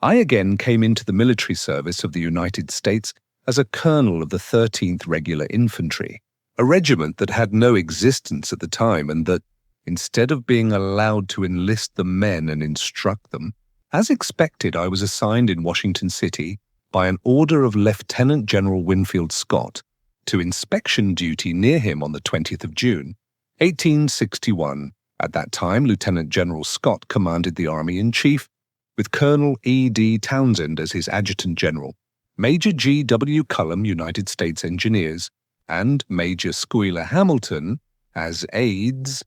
I again came into the military service of the United States as a colonel of the 13th Regular Infantry, a regiment that had no existence at the time and that, instead of being allowed to enlist the men and instruct them, as expected, I was assigned in Washington City by an order of Lieutenant General Winfield Scott to inspection duty near him on the 20th of June, 1861. At that time, Lieutenant General Scott commanded the Army-in-Chief, with Colonel E.D. Townsend as his Adjutant General, Major G.W. Cullum, United States Engineers, and Major Schuyler Hamilton as aides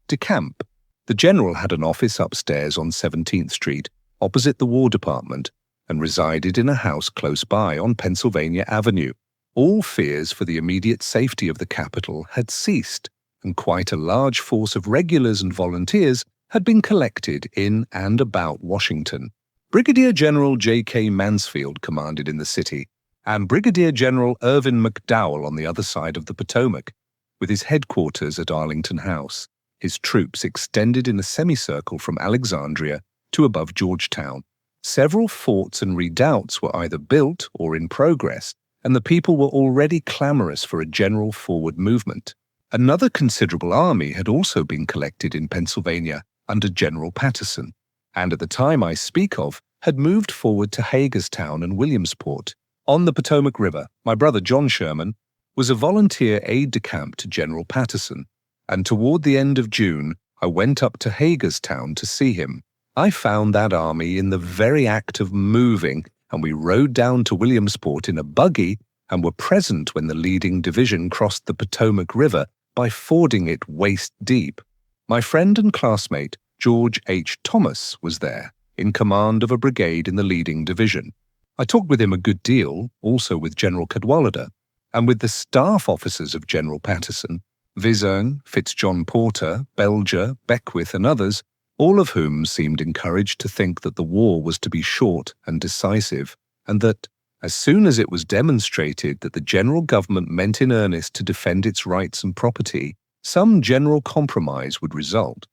de camp. The general had an office upstairs on 17th Street, opposite the War Department, and resided in a house close by on Pennsylvania Avenue. All fears for the immediate safety of the capital had ceased, and quite a large force of regulars and volunteers had been collected in and about Washington. Brigadier General J.K. Mansfield commanded in the city, and Brigadier General Irvin McDowell on the other side of the Potomac, with his headquarters at Arlington House. His troops extended in a semicircle from Alexandria to above Georgetown. Several forts and redoubts were either built or in progress, and the people were already clamorous for a general forward movement. Another considerable army had also been collected in Pennsylvania under General Patterson, and at the time I speak of, had moved forward to Hagerstown and Williamsport. On the Potomac River, my brother John Sherman was a volunteer aide-de-camp to General Patterson, and toward the end of June, I went up to Hagerstown to see him. I found that army in the very act of moving, and we rode down to Williamsport in a buggy and were present when the leading division crossed the Potomac River by fording it waist-deep. My friend and classmate, George H. Thomas, was there, in command of a brigade in the leading division. I talked with him a good deal, also with General Cadwallader, and with the staff officers of General Patterson, Vizern, Fitzjohn Porter, Belger, Beckwith, and others, all of whom seemed encouraged to think that the war was to be short and decisive, and that, as soon as it was demonstrated that the general government meant in earnest to defend its rights and property, some general compromise would result.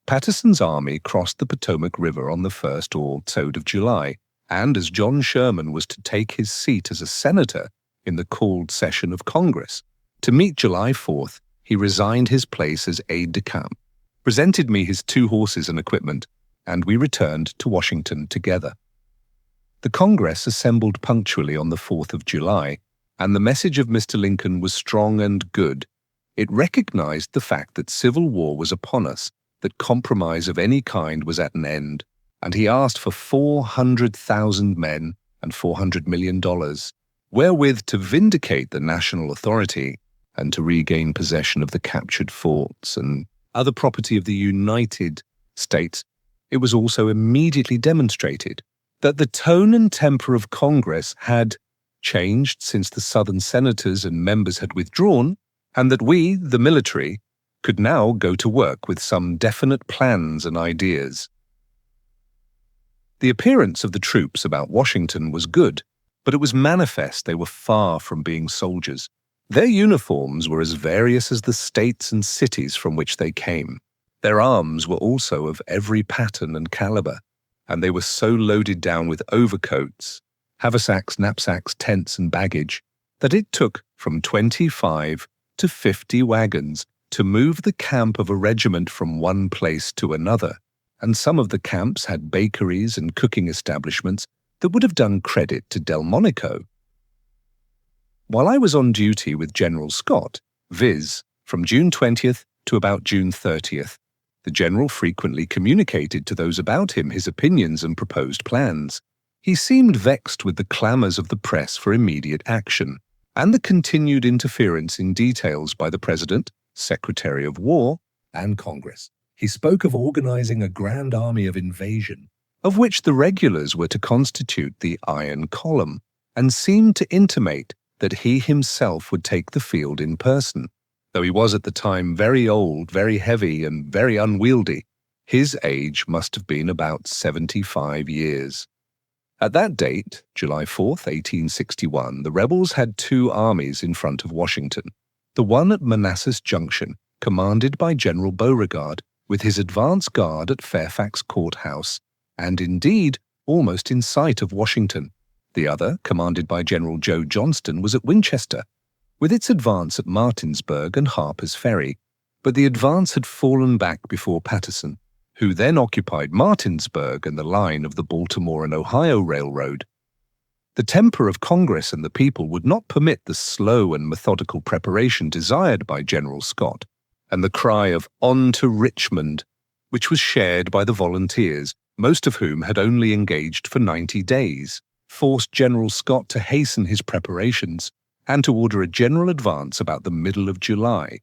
Patterson's army crossed the Potomac River on the 1st or 2rd of July, and as John Sherman was to take his seat as a senator in the called session of Congress, to meet July 4th, he resigned his place as aide-de-camp, presented me his 2 horses and equipment, and we returned to Washington together. The Congress assembled punctually on the 4th of July, and the message of Mr. Lincoln was strong and good. It recognized the fact that civil war was upon us, that compromise of any kind was at an end, and he asked for 400,000 men and $400 million, wherewith to vindicate the national authority and to regain possession of the captured forts and other property of the United States. It was also immediately demonstrated that the tone and temper of Congress had changed since the Southern senators and members had withdrawn, and that we, the military, could now go to work with some definite plans and ideas. The appearance of the troops about Washington was good, but it was manifest they were far from being soldiers. Their uniforms were as various as the states and cities from which they came. Their arms were also of every pattern and caliber, and they were so loaded down with overcoats, haversacks, knapsacks, tents, and baggage that it took from 25 to 50 wagons to move the camp of a regiment from one place to another, and some of the camps had bakeries and cooking establishments that would have done credit to Delmonico. While I was on duty with General Scott, viz., from June 20th to about June 30th, the general frequently communicated to those about him his opinions and proposed plans. He seemed vexed with the clamors of the press for immediate action, and the continued interference in details by the President, Secretary of War, and Congress. He spoke of organizing a grand army of invasion, of which the regulars were to constitute the Iron Column, and seemed to intimate that he himself would take the field in person. Though he was at the time very old, very heavy, and very unwieldy, his age must have been about 75 years. At that date, July 4th, 1861, the rebels had 2 armies in front of Washington. The one at Manassas Junction, commanded by General Beauregard, with his advance guard at Fairfax Courthouse, and indeed almost in sight of Washington. The other, commanded by General Joe Johnston, was at Winchester, with its advance at Martinsburg and Harper's Ferry, but the advance had fallen back before Patterson, who then occupied Martinsburg and the line of the Baltimore and Ohio Railroad. The temper of Congress and the people would not permit the slow and methodical preparation desired by General Scott, and the cry of "On to Richmond," which was shared by the volunteers, most of whom had only engaged for 90 days, forced General Scott to hasten his preparations and to order a general advance about the middle of July.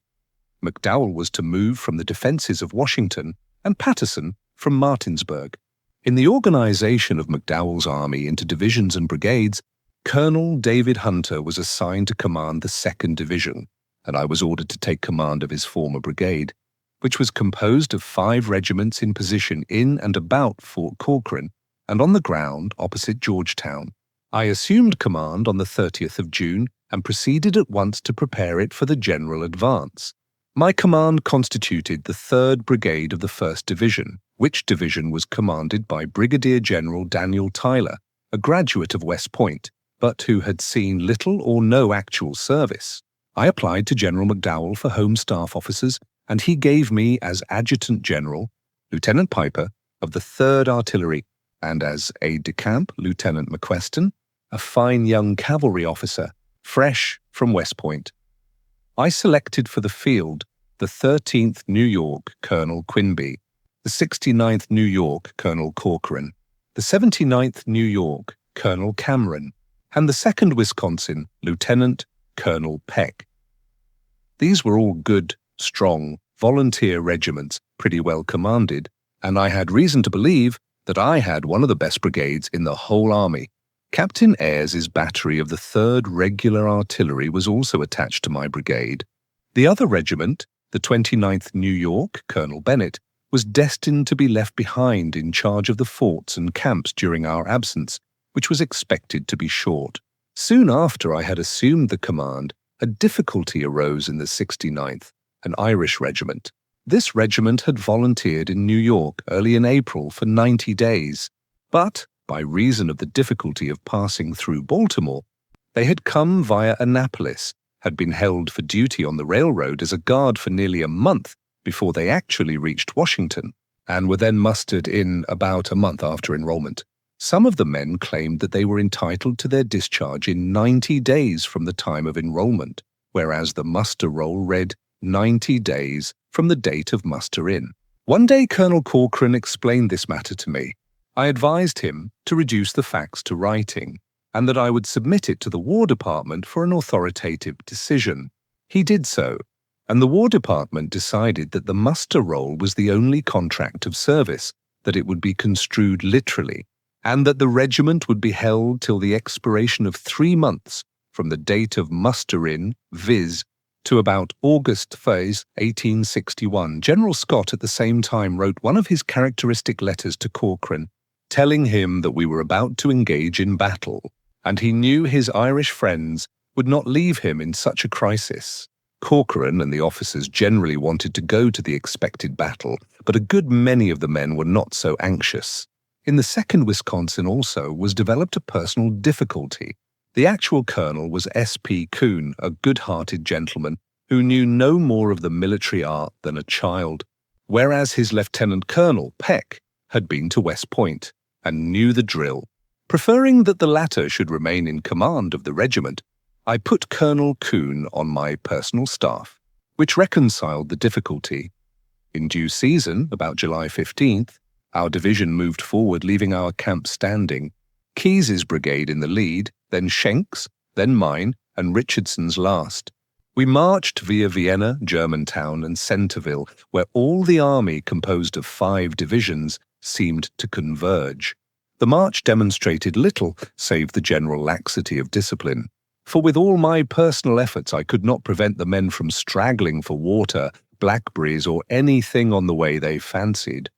McDowell was to move from the defenses of Washington and Patterson from Martinsburg. In the organization of McDowell's army into divisions and brigades, Colonel David Hunter was assigned to command the 2nd Division, and I was ordered to take command of his former brigade, which was composed of 5 regiments in position in and about Fort Corcoran and on the ground opposite Georgetown. I assumed command on the 30th of June and proceeded at once to prepare it for the general advance. My command constituted the 3rd Brigade of the 1st Division, which division was commanded by Brigadier General Daniel Tyler, a graduate of West Point, but who had seen little or no actual service. I applied to General McDowell for Home Staff officers, and he gave me as Adjutant General, Lieutenant Piper, of the 3rd Artillery, and as aide-de-camp, Lieutenant McQuestion, a fine young cavalry officer, fresh from West Point. I selected for the field the 13th New York Colonel Quinby, the 69th New York Colonel Corcoran, the 79th New York Colonel Cameron, and the 2nd Wisconsin Lieutenant Colonel Peck. These were all good, strong, volunteer regiments, pretty well commanded, and I had reason to believe that I had one of the best brigades in the whole army. Captain Ayres's battery of the 3rd Regular Artillery was also attached to my brigade. The other regiment, the 29th New York, Colonel Bennett, was destined to be left behind in charge of the forts and camps during our absence, which was expected to be short. Soon after I had assumed the command, a difficulty arose in the 69th, an Irish regiment. This regiment had volunteered in New York early in April for 90 days, but by reason of the difficulty of passing through Baltimore, they had come via Annapolis, had been held for duty on the railroad as a guard for nearly a month before they actually reached Washington, and were then mustered in about a month after enrollment. Some of the men claimed that they were entitled to their discharge in 90 days from the time of enrollment, whereas the muster roll read 90 days from the date of muster in. One day Colonel Corcoran explained this matter to me. I advised him to reduce the facts to writing, and that I would submit it to the War Department for an authoritative decision. He did so, and the War Department decided that the muster roll was the only contract of service, that it would be construed literally, and that the regiment would be held till the expiration of 3 months from the date of muster in, viz., to about August 1st, 1861. General Scott at the same time wrote one of his characteristic letters to Corcoran, telling him that we were about to engage in battle, and he knew his Irish friends would not leave him in such a crisis. Corcoran and the officers generally wanted to go to the expected battle, but a good many of the men were not so anxious. In the 2nd Wisconsin also was developed a personal difficulty. The actual colonel was S.P. Coon, a good-hearted gentleman who knew no more of the military art than a child, whereas his lieutenant colonel, Peck, had been to West Point and knew the drill. Preferring that the latter should remain in command of the regiment, I put Colonel Coon on my personal staff, which reconciled the difficulty. In due season, about July 15th, our division moved forward, leaving our camp standing, Keyes's brigade in the lead, then Schenk's, then mine, and Richardson's last. We marched via Vienna, Germantown, and Centerville, where all the army, composed of 5 divisions, seemed to converge. The march demonstrated little save the general laxity of discipline, for with all my personal efforts I could not prevent the men from straggling for water, blackberries, or anything on the way they fancied.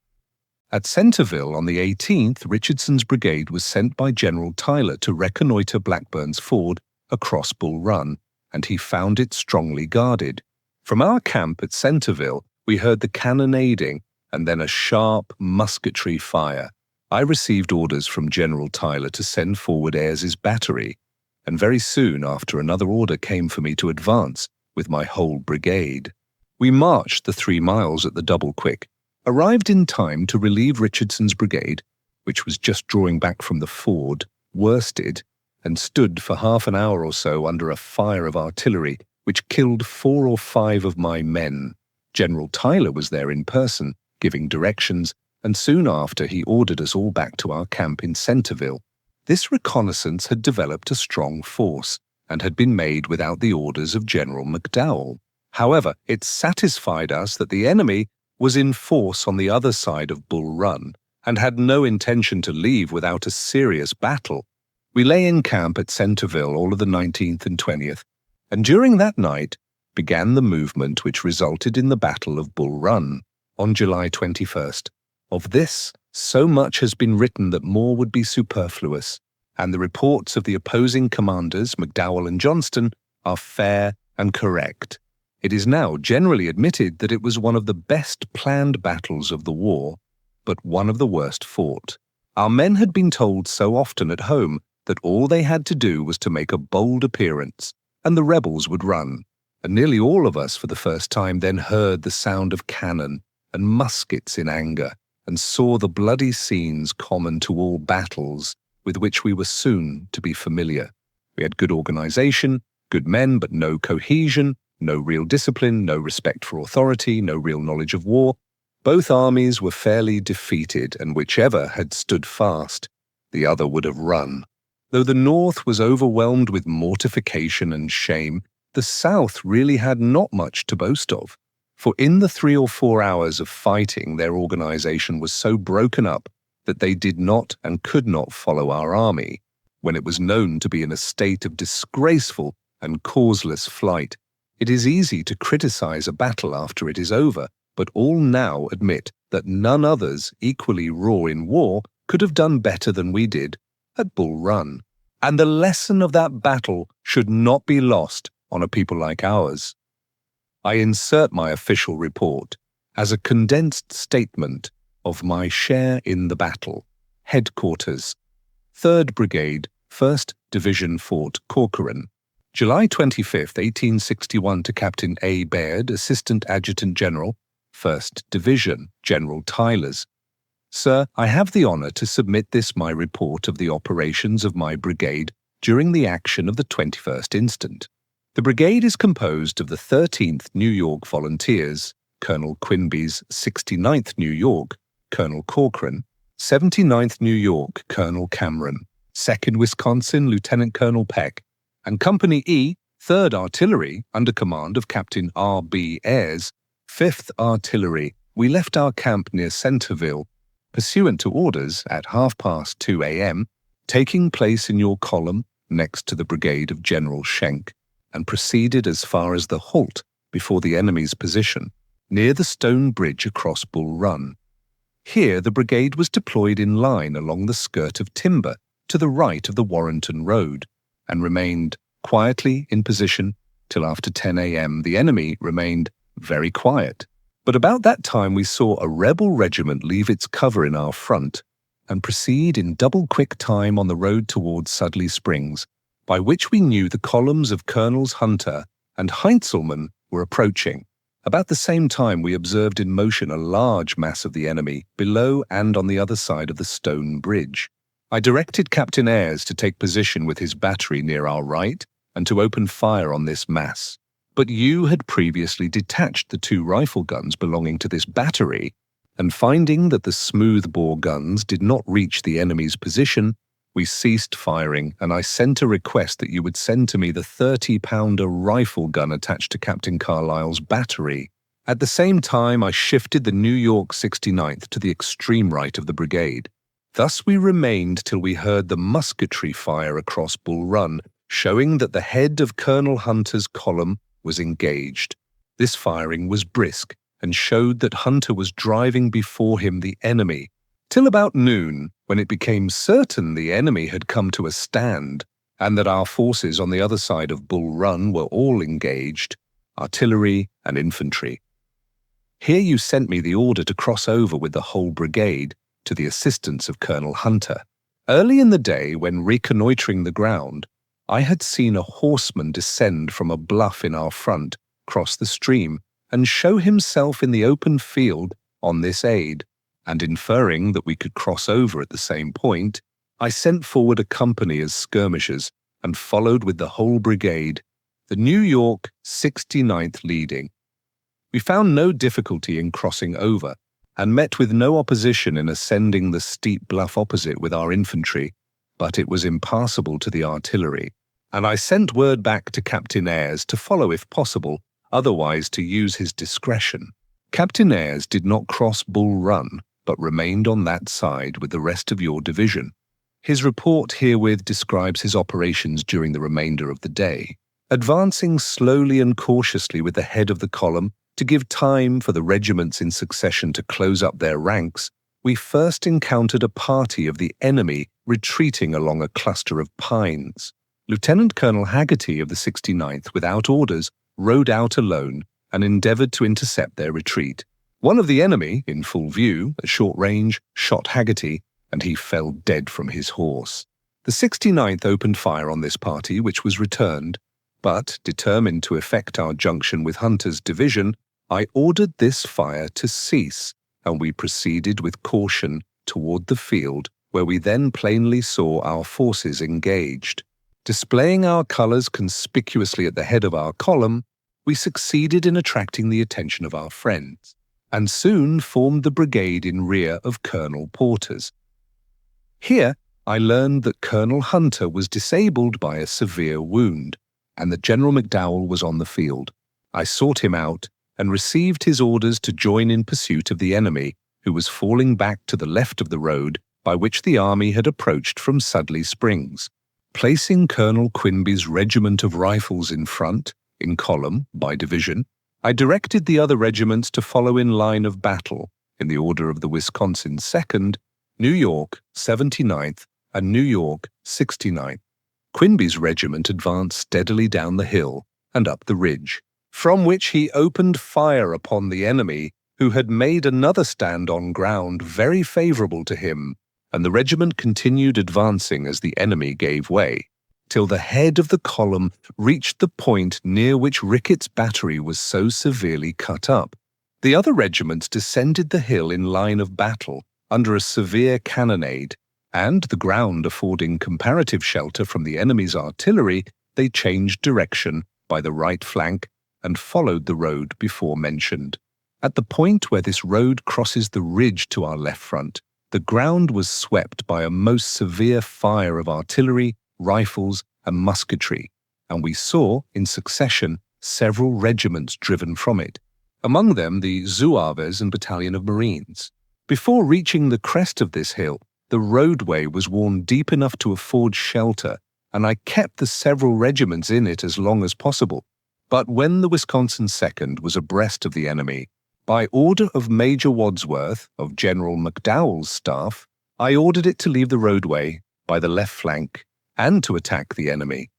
At Centerville on the 18th, Richardson's brigade was sent by General Tyler to reconnoiter Blackburn's Ford across Bull Run, and he found it strongly guarded. From our camp at Centerville, we heard the cannonading and then a sharp musketry fire. I received orders from General Tyler to send forward Ayres's battery, and very soon after another order came for me to advance with my whole brigade. We marched the 3 miles at the double quick, arrived in time to relieve Richardson's brigade, which was just drawing back from the ford, worsted, and stood for half an hour or so under a fire of artillery, which killed 4 or 5 of my men. General Tyler was there in person, giving directions, and soon after he ordered us all back to our camp in Centerville. This reconnaissance had developed a strong force, and had been made without the orders of General McDowell. However, it satisfied us that the enemy was in force on the other side of Bull Run, and had no intention to leave without a serious battle. We lay in camp at Centerville all of the 19th and 20th, and during that night began the movement which resulted in the Battle of Bull Run on July 21st. Of this, so much has been written that more would be superfluous, and the reports of the opposing commanders, McDowell and Johnston, are fair and correct. It is now generally admitted that it was one of the best planned battles of the war, but one of the worst fought. Our men had been told so often at home that all they had to do was to make a bold appearance, and the rebels would run. And nearly all of us for the first time then heard the sound of cannon and muskets in anger, and saw the bloody scenes common to all battles with which we were soon to be familiar. We had good organization, good men, but no cohesion, no real discipline, no respect for authority, no real knowledge of war. Both armies were fairly defeated, and whichever had stood fast, the other would have run. Though the North was overwhelmed with mortification and shame, the South really had not much to boast of. For in the 3 or 4 hours of fighting, their organization was so broken up that they did not and could not follow our army, when it was known to be in a state of disgraceful and causeless flight. It is easy to criticize a battle after it is over, but all now admit that none others equally raw in war could have done better than we did at Bull Run. And the lesson of that battle should not be lost on a people like ours. I insert my official report as a condensed statement of my share in the battle. Headquarters, 3rd Brigade, 1st Division, Fort Corcoran. July 25, 1861 to Captain A. Baird, Assistant Adjutant General, 1st Division, General Tyler's. Sir, I have the honor to submit this my report of the operations of my brigade during the action of the 21st instant. The brigade is composed of the 13th New York Volunteers, Colonel Quinby's 69th New York, Colonel Corcoran, 79th New York, Colonel Cameron, 2nd Wisconsin, Lieutenant Colonel Peck, and Company E, 3rd Artillery, under command of Captain R. B. Ayres, 5th Artillery. We left our camp near Centerville, pursuant to orders at 2:30 a.m., taking place in your column next to the brigade of General Schenck, and proceeded as far as the halt before the enemy's position, near the stone bridge across Bull Run. Here the brigade was deployed in line along the skirt of timber to the right of the Warrenton Road, and remained quietly in position till after 10 a.m. The enemy remained very quiet. But about that time we saw a rebel regiment leave its cover in our front and proceed in double-quick time on the road towards Sudley Springs, by which we knew the columns of Colonels Hunter and Heintzelman were approaching. About the same time we observed in motion a large mass of the enemy below and on the other side of the stone bridge. I directed Captain Ayres to take position with his battery near our right and to open fire on this mass. But you had previously detached the 2 rifle guns belonging to this battery, and finding that the smooth-bore guns did not reach the enemy's position, we ceased firing, and I sent a request that you would send to me the 30-pounder rifle gun attached to Captain Carlisle's battery. At the same time, I shifted the New York 69th to the extreme right of the brigade. Thus we remained till we heard the musketry fire across Bull Run, showing that the head of Colonel Hunter's column was engaged. This firing was brisk, and showed that Hunter was driving before him the enemy, till about noon, when it became certain the enemy had come to a stand, and that our forces on the other side of Bull Run were all engaged, artillery and infantry. Here you sent me the order to cross over with the whole brigade, to the assistance of Colonel Hunter. Early in the day, when reconnoitering the ground, I had seen a horseman descend from a bluff in our front, cross the stream, and show himself in the open field on this aid, and inferring that we could cross over at the same point, I sent forward a company as skirmishers and followed with the whole brigade, the New York 69th leading. We found no difficulty in crossing over, and met with no opposition in ascending the steep bluff opposite with our infantry, but it was impassable to the artillery, and I sent word back to Captain Ayres to follow if possible, otherwise to use his discretion. Captain Ayres did not cross Bull Run, but remained on that side with the rest of your division. His report herewith describes his operations during the remainder of the day. Advancing slowly and cautiously with the head of the column to give time for the regiments in succession to close up their ranks, we first encountered a party of the enemy retreating along a cluster of pines. Lieutenant Colonel Haggerty of the 69th, without orders, rode out alone and endeavored to intercept their retreat. One of the enemy, in full view, at short range, shot Haggerty, and he fell dead from his horse. The 69th opened fire on this party, which was returned, but, determined to effect our junction with Hunter's division, I ordered this fire to cease, and we proceeded with caution toward the field, where we then plainly saw our forces engaged. Displaying our colours conspicuously at the head of our column, we succeeded in attracting the attention of our friends, and soon formed the brigade in rear of Colonel Porter's. Here I learned that Colonel Hunter was disabled by a severe wound, and that General McDowell was on the field. I sought him out and received his orders to join in pursuit of the enemy, who was falling back to the left of the road by which the army had approached from Sudley Springs. Placing Colonel Quinby's regiment of rifles in front, in column, by division, I directed the other regiments to follow in line of battle, in the order of the Wisconsin 2nd, New York 79th, and New York 69th. Quinby's regiment advanced steadily down the hill and up the ridge, from which he opened fire upon the enemy, who had made another stand on ground very favorable to him, and the regiment continued advancing as the enemy gave way, till the head of the column reached the point near which Ricketts' battery was so severely cut up. The other regiments descended the hill in line of battle under a severe cannonade, and, the ground affording comparative shelter from the enemy's artillery, they changed direction by the right flank and followed the road before mentioned. At the point where this road crosses the ridge to our left front, the ground was swept by a most severe fire of artillery, rifles, and musketry, and we saw, in succession, several regiments driven from it, among them the Zouaves and Battalion of Marines. Before reaching the crest of this hill, the roadway was worn deep enough to afford shelter, and I kept the several regiments in it as long as possible. But when the Wisconsin 2nd was abreast of the enemy, by order of Major Wadsworth of General McDowell's staff, I ordered it to leave the roadway by the left flank and to attack the enemy.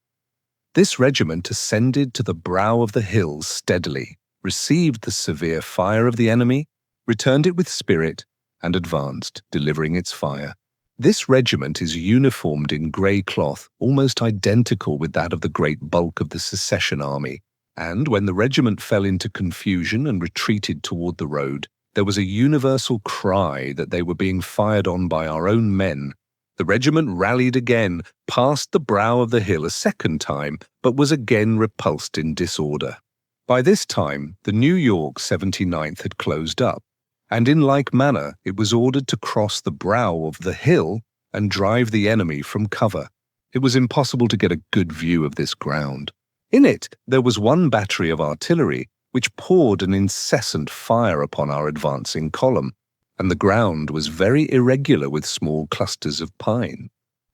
This regiment ascended to the brow of the hill steadily, received the severe fire of the enemy, returned it with spirit, and advanced, delivering its fire. This regiment is uniformed in grey cloth, almost identical with that of the great bulk of the Secession Army, and when the regiment fell into confusion and retreated toward the road, there was a universal cry that they were being fired on by our own men. The regiment rallied again, passed the brow of the hill a second time, but was again repulsed in disorder. By this time, the New York 79th had closed up, and in like manner it was ordered to cross the brow of the hill and drive the enemy from cover. It was impossible to get a good view of this ground. In it there was one battery of artillery which poured an incessant fire upon our advancing column, and the ground was very irregular with small clusters of pine,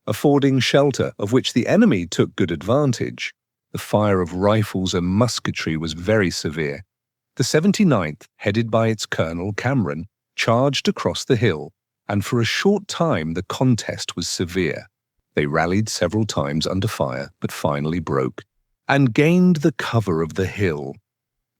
affording shelter of which the enemy took good advantage. The fire of rifles and musketry was very severe. The 79th, headed by its colonel, Cameron, charged across the hill, and for a short time the contest was severe. They rallied several times under fire, but finally broke, and gained the cover of the hill.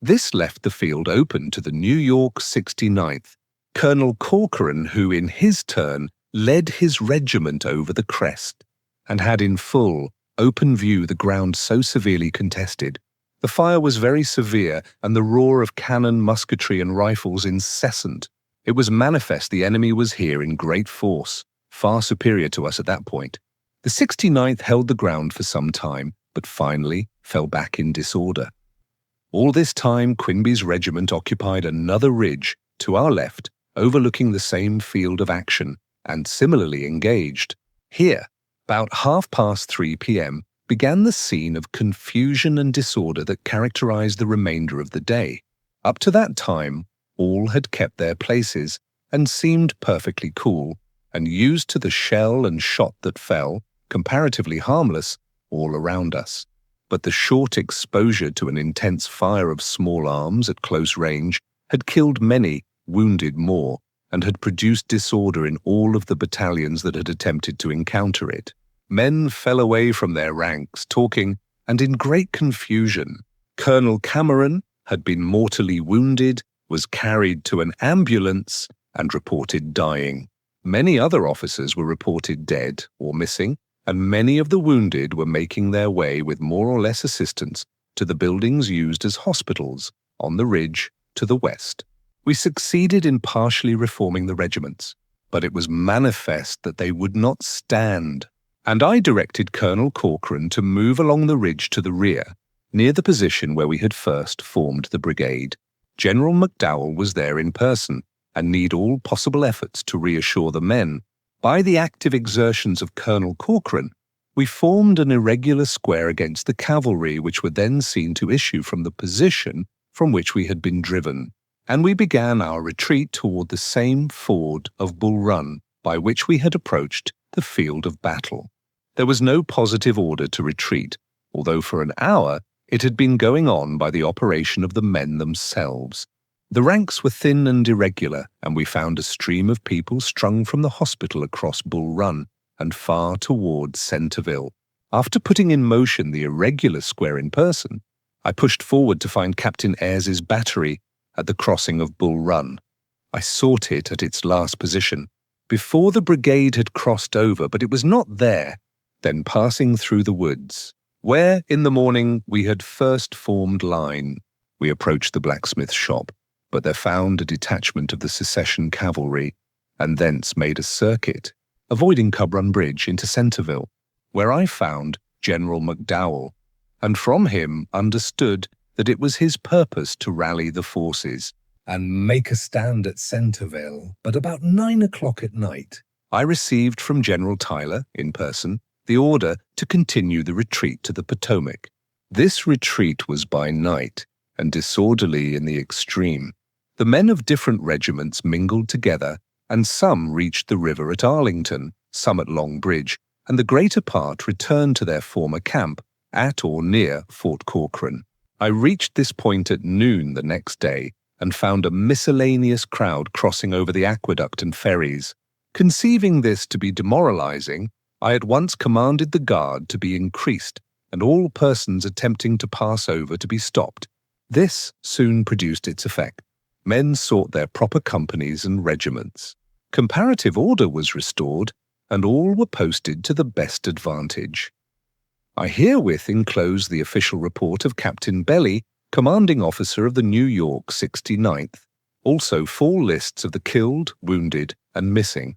This left the field open to the New York 69th, Colonel Corcoran, who in his turn led his regiment over the crest and had in full, open view the ground so severely contested. The fire was very severe and the roar of cannon, musketry and rifles incessant. It was manifest the enemy was here in great force, far superior to us at that point. The 69th held the ground for some time, but finally fell back in disorder. All this time, Quinby's regiment occupied another ridge to our left, overlooking the same field of action, and similarly engaged. Here, about 3:30 p.m., began the scene of confusion and disorder that characterized the remainder of the day. Up to that time, all had kept their places and seemed perfectly cool, and used to the shell and shot that fell, comparatively harmless, all around us. But the short exposure to an intense fire of small arms at close range had killed many, wounded more, and had produced disorder in all of the battalions that had attempted to encounter it. Men fell away from their ranks, talking, and in great confusion. Colonel Cameron had been mortally wounded, was carried to an ambulance, and reported dying. Many other officers were reported dead or missing, and many of the wounded were making their way with more or less assistance to the buildings used as hospitals on the ridge to the west. We succeeded in partially reforming the regiments, but it was manifest that they would not stand, and I directed Colonel Corcoran to move along the ridge to the rear, near the position where we had first formed the brigade. General McDowell was there in person, and need all possible efforts to reassure the men. By the active exertions of Colonel Corcoran, we formed an irregular square against the cavalry, which were then seen to issue from the position from which we had been driven, and we began our retreat toward the same ford of Bull Run by which we had approached the field of battle. There was no positive order to retreat, although for an hour it had been going on by the operation of the men themselves. The ranks were thin and irregular, and we found a stream of people strung from the hospital across Bull Run and far towards Centerville. After putting in motion the irregular square in person, I pushed forward to find Captain Ayres's battery at the crossing of Bull Run. I sought it at its last position, before the brigade had crossed over, but it was not there. Then passing through the woods, where in the morning we had first formed line, we approached the blacksmith shop, but there found a detachment of the secession cavalry, and thence made a circuit, avoiding Cub Run Bridge into Centerville, where I found General McDowell, and from him understood that it was his purpose to rally the forces and make a stand at Centerville. But about 9 o'clock at night, I received from General Tyler, in person, the order to continue the retreat to the Potomac. This retreat was by night and disorderly in the extreme. The men of different regiments mingled together, and some reached the river at Arlington, some at Long Bridge, and the greater part returned to their former camp at or near Fort Corcoran. I reached this point at noon the next day and found a miscellaneous crowd crossing over the aqueduct and ferries. Conceiving this to be demoralizing, I at once commanded the guard to be increased and all persons attempting to pass over to be stopped. This soon produced its effect. Men sought their proper companies and regiments. Comparative order was restored, and all were posted to the best advantage. I herewith enclose the official report of Captain Belly, commanding officer of the New York 69th, also full lists of the killed, wounded, and missing.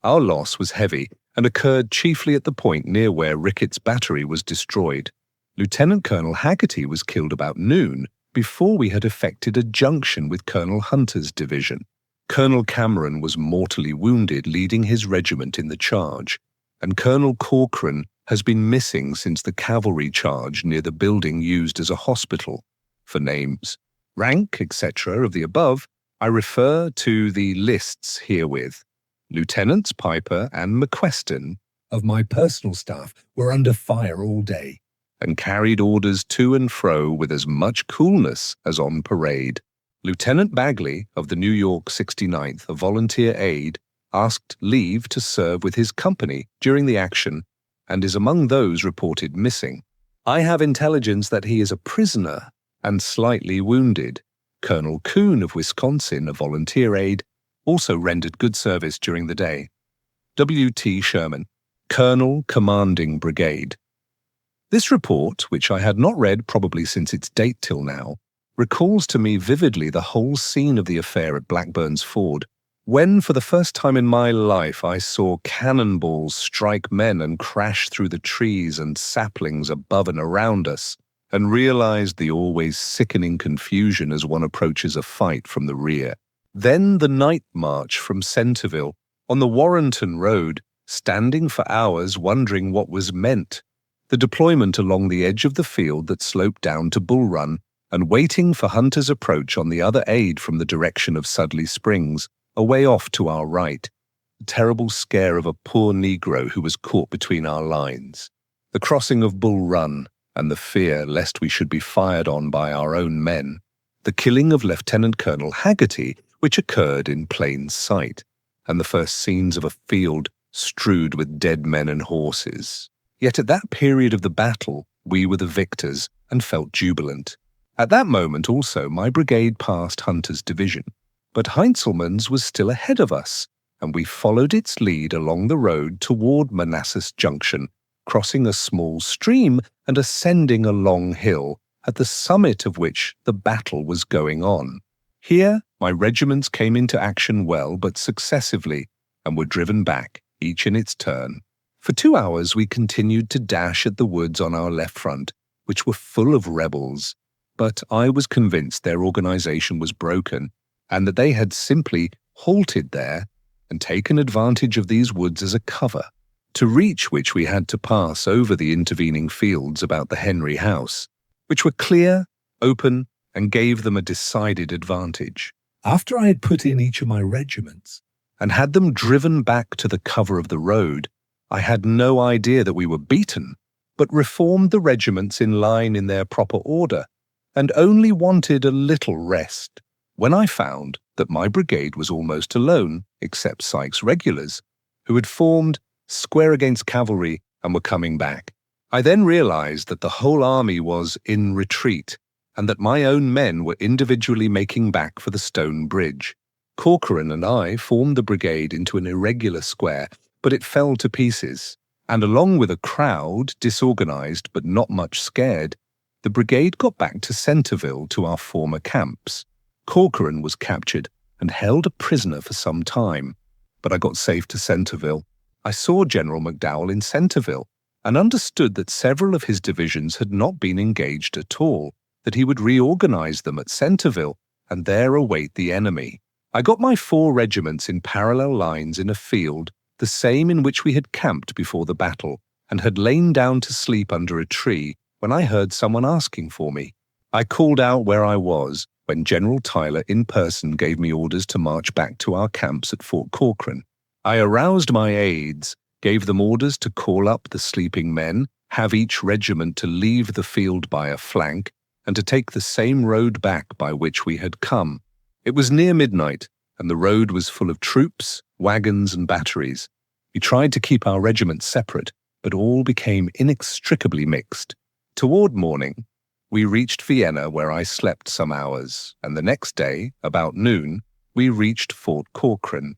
Our loss was heavy and occurred chiefly at the point near where Ricketts' battery was destroyed. Lieutenant Colonel Haggerty was killed about noon, before we had effected a junction with Colonel Hunter's division. Colonel Cameron was mortally wounded leading his regiment in the charge, and Colonel Corcoran has been missing since the cavalry charge near the building used as a hospital. For names, rank, etc. of the above, I refer to the lists herewith. Lieutenants Piper and McQueston of my personal staff were under fire all day, and carried orders to and fro with as much coolness as on parade. Lieutenant Bagley of the New York 69th, a volunteer aide, asked leave to serve with his company during the action and is among those reported missing. I have intelligence that he is a prisoner and slightly wounded. Colonel Kuhn of Wisconsin, a volunteer aide, also rendered good service during the day. W.T. Sherman, Colonel Commanding Brigade. This report, which I had not read probably since its date till now, recalls to me vividly the whole scene of the affair at Blackburn's Ford, when for the first time in my life I saw cannonballs strike men and crash through the trees and saplings above and around us, and realized the always sickening confusion as one approaches a fight from the rear. Then the night march from Centerville, on the Warrenton Road, standing for hours wondering what was meant. The deployment along the edge of the field that sloped down to Bull Run, and waiting for Hunter's approach on the other aid from the direction of Sudley Springs, a way off to our right. The terrible scare of a poor Negro who was caught between our lines. The crossing of Bull Run, and the fear lest we should be fired on by our own men. The killing of Lieutenant Colonel Haggerty, which occurred in plain sight, and the first scenes of a field strewed with dead men and horses. Yet at that period of the battle, we were the victors and felt jubilant. At that moment also my brigade passed Hunter's division, but Heintzelman's was still ahead of us, and we followed its lead along the road toward Manassas Junction, crossing a small stream and ascending a long hill, at the summit of which the battle was going on. Here my regiments came into action well but successively, and were driven back, each in its turn. For 2 hours we continued to dash at the woods on our left front, which were full of rebels, but I was convinced their organization was broken, and that they had simply halted there and taken advantage of these woods as a cover, to reach which we had to pass over the intervening fields about the Henry House, which were clear, open, and gave them a decided advantage. After I had put in each of my regiments, and had them driven back to the cover of the road, I had no idea that we were beaten, but reformed the regiments in line in their proper order, and only wanted a little rest, when I found that my brigade was almost alone, except Sykes' regulars, who had formed square against cavalry and were coming back. I then realized that the whole army was in retreat, and that my own men were individually making back for the stone bridge. Corcoran and I formed the brigade into an irregular square, but it fell to pieces, and along with a crowd, disorganized but not much scared, the brigade got back to Centerville to our former camps. Corcoran was captured and held a prisoner for some time, but I got safe to Centerville. I saw General McDowell in Centerville, and understood that several of his divisions had not been engaged at all, that he would reorganize them at Centerville and there await the enemy. I got my 4 regiments in parallel lines in a field, the same in which we had camped before the battle, and had lain down to sleep under a tree when I heard someone asking for me. I called out where I was, when General Tyler in person gave me orders to march back to our camps at Fort Corcoran. I aroused my aides, gave them orders to call up the sleeping men, have each regiment to leave the field by a flank, and to take the same road back by which we had come. It was near midnight, and the road was full of troops, wagons, and batteries. We tried to keep our regiments separate, but all became inextricably mixed. Toward morning, we reached Vienna, where I slept some hours, and the next day, about noon, we reached Fort Corcoran.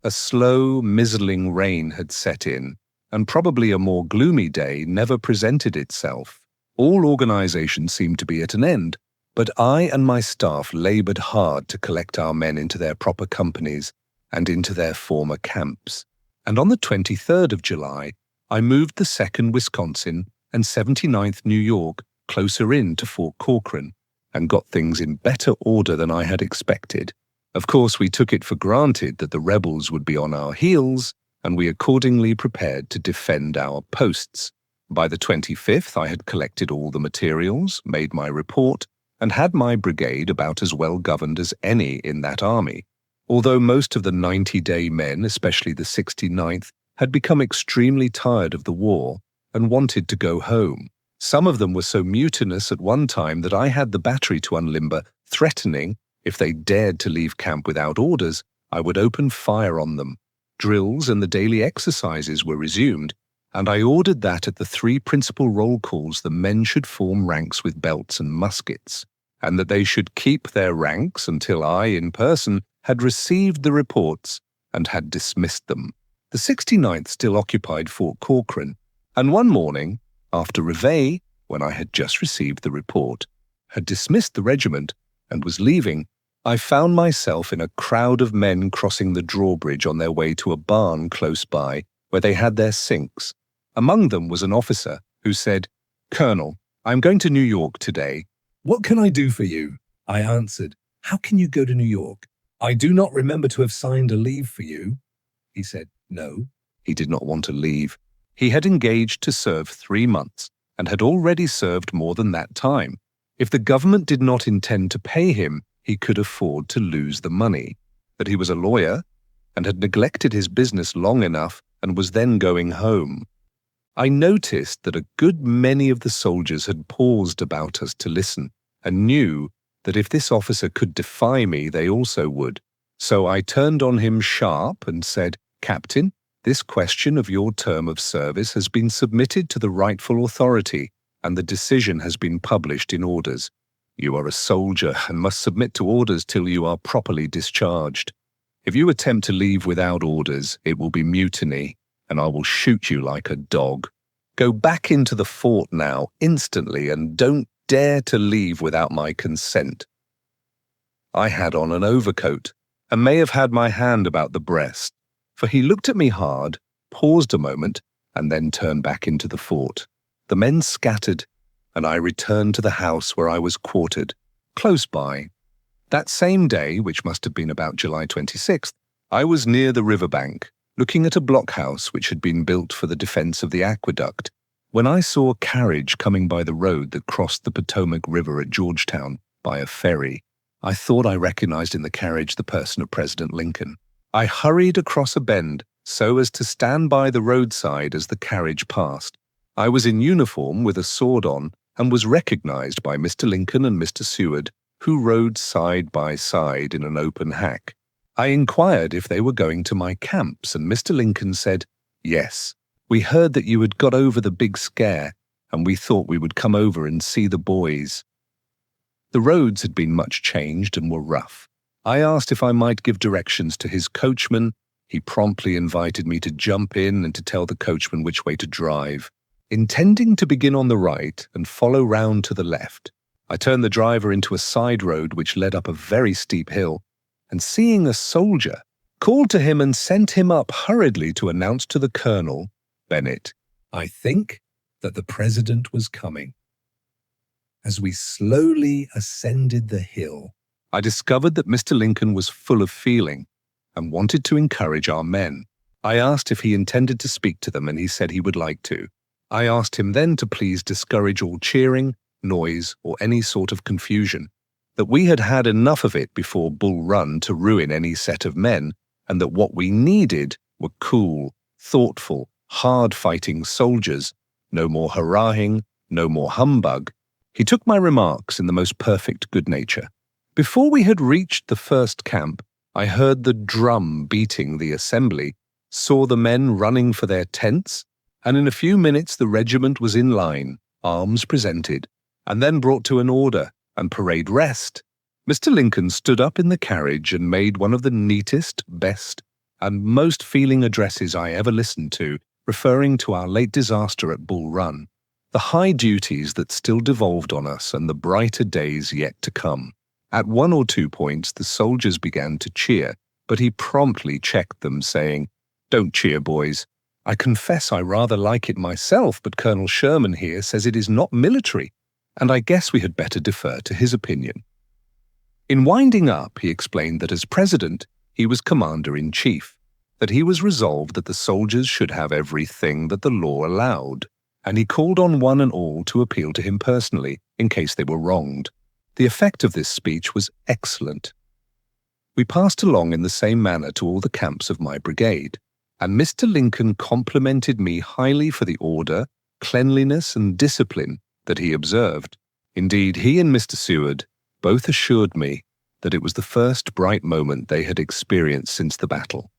A slow, mizzling rain had set in, and probably a more gloomy day never presented itself. All organization seemed to be at an end, but I and my staff labored hard to collect our men into their proper companies and into their former camps. And on the 23rd of July, I moved the 2nd Wisconsin and 79th New York closer in to Fort Corcoran, and got things in better order than I had expected. Of course, we took it for granted that the rebels would be on our heels, and we accordingly prepared to defend our posts. By the 25th, I had collected all the materials, made my report, and had my brigade about as well governed as any in that army. Although most of the 90-day men, especially the 69th, had become extremely tired of the war and wanted to go home. Some of them were so mutinous at one time that I had the battery to unlimber, threatening, if they dared to leave camp without orders, I would open fire on them. Drills and the daily exercises were resumed, and I ordered that at the 3 principal roll calls the men should form ranks with belts and muskets, and that they should keep their ranks until I, in person, had received the reports and had dismissed them. The 69th still occupied Fort Corcoran, and one morning, after reveille, when I had just received the report, had dismissed the regiment and was leaving, I found myself in a crowd of men crossing the drawbridge on their way to a barn close by where they had their sinks. Among them was an officer who said, "Colonel, I'm going to New York today. What can I do for you?" I answered, "How can you go to New York? I do not remember to have signed a leave for you." He said, no, he did not want to leave. He had engaged to serve 3 months and had already served more than that time. If the government did not intend to pay him, he could afford to lose the money. That he was a lawyer and had neglected his business long enough and was then going home. I noticed that a good many of the soldiers had paused about us to listen and knew that if this officer could defy me, they also would. So I turned on him sharp and said, "Captain, this question of your term of service has been submitted to the rightful authority, and the decision has been published in orders. You are a soldier and must submit to orders till you are properly discharged. If you attempt to leave without orders, it will be mutiny, and I will shoot you like a dog. Go back into the fort now, instantly, and don't dare to leave without my consent." I had on an overcoat, and may have had my hand about the breast, for he looked at me hard, paused a moment, and then turned back into the fort. The men scattered, and I returned to the house where I was quartered, close by. That same day, which must have been about July 26th, I was near the riverbank, looking at a blockhouse which had been built for the defense of the aqueduct, when I saw a carriage coming by the road that crossed the Potomac River at Georgetown by a ferry. I thought I recognized in the carriage the person of President Lincoln. I hurried across a bend so as to stand by the roadside as the carriage passed. I was in uniform with a sword on and was recognized by Mr. Lincoln and Mr. Seward, who rode side by side in an open hack. I inquired if they were going to my camps, and Mr. Lincoln said, "Yes, we heard that you had got over the big scare, and we thought we would come over and see the boys." The roads had been much changed and were rough. I asked if I might give directions to his coachman. He promptly invited me to jump in and to tell the coachman which way to drive. Intending to begin on the right and follow round to the left, I turned the driver into a side road which led up a very steep hill, and seeing a soldier, called to him and sent him up hurriedly to announce to the colonel, Bennett, "I think that the president was coming." As we slowly ascended the hill, I discovered that Mr. Lincoln was full of feeling and wanted to encourage our men. I asked if he intended to speak to them, and he said he would like to. I asked him then to please discourage all cheering, noise, or any sort of confusion, that we had had enough of it before Bull Run to ruin any set of men, and that what we needed were cool, thoughtful, hard-fighting soldiers, no more hurrahing, no more humbug. He took my remarks in the most perfect good nature. Before we had reached the first camp, I heard the drum beating the assembly, saw the men running for their tents, and in a few minutes the regiment was in line, arms presented, and then brought to an order and parade rest. Mr. Lincoln stood up in the carriage and made one of the neatest, best, and most feeling addresses I ever listened to, referring to our late disaster at Bull Run, the high duties that still devolved on us, and the brighter days yet to come. At one or two points the soldiers began to cheer, but he promptly checked them, saying, "Don't cheer, boys. I confess I rather like it myself, but Colonel Sherman here says it is not military, and I guess we had better defer to his opinion." In winding up, he explained that as president, he was commander-in-chief, that he was resolved that the soldiers should have everything that the law allowed, and he called on one and all to appeal to him personally in case they were wronged. The effect of this speech was excellent. We passed along in the same manner to all the camps of my brigade, and Mr. Lincoln complimented me highly for the order, cleanliness, and discipline that he observed. Indeed, he and Mr. Seward both assured me that it was the first bright moment they had experienced since the battle.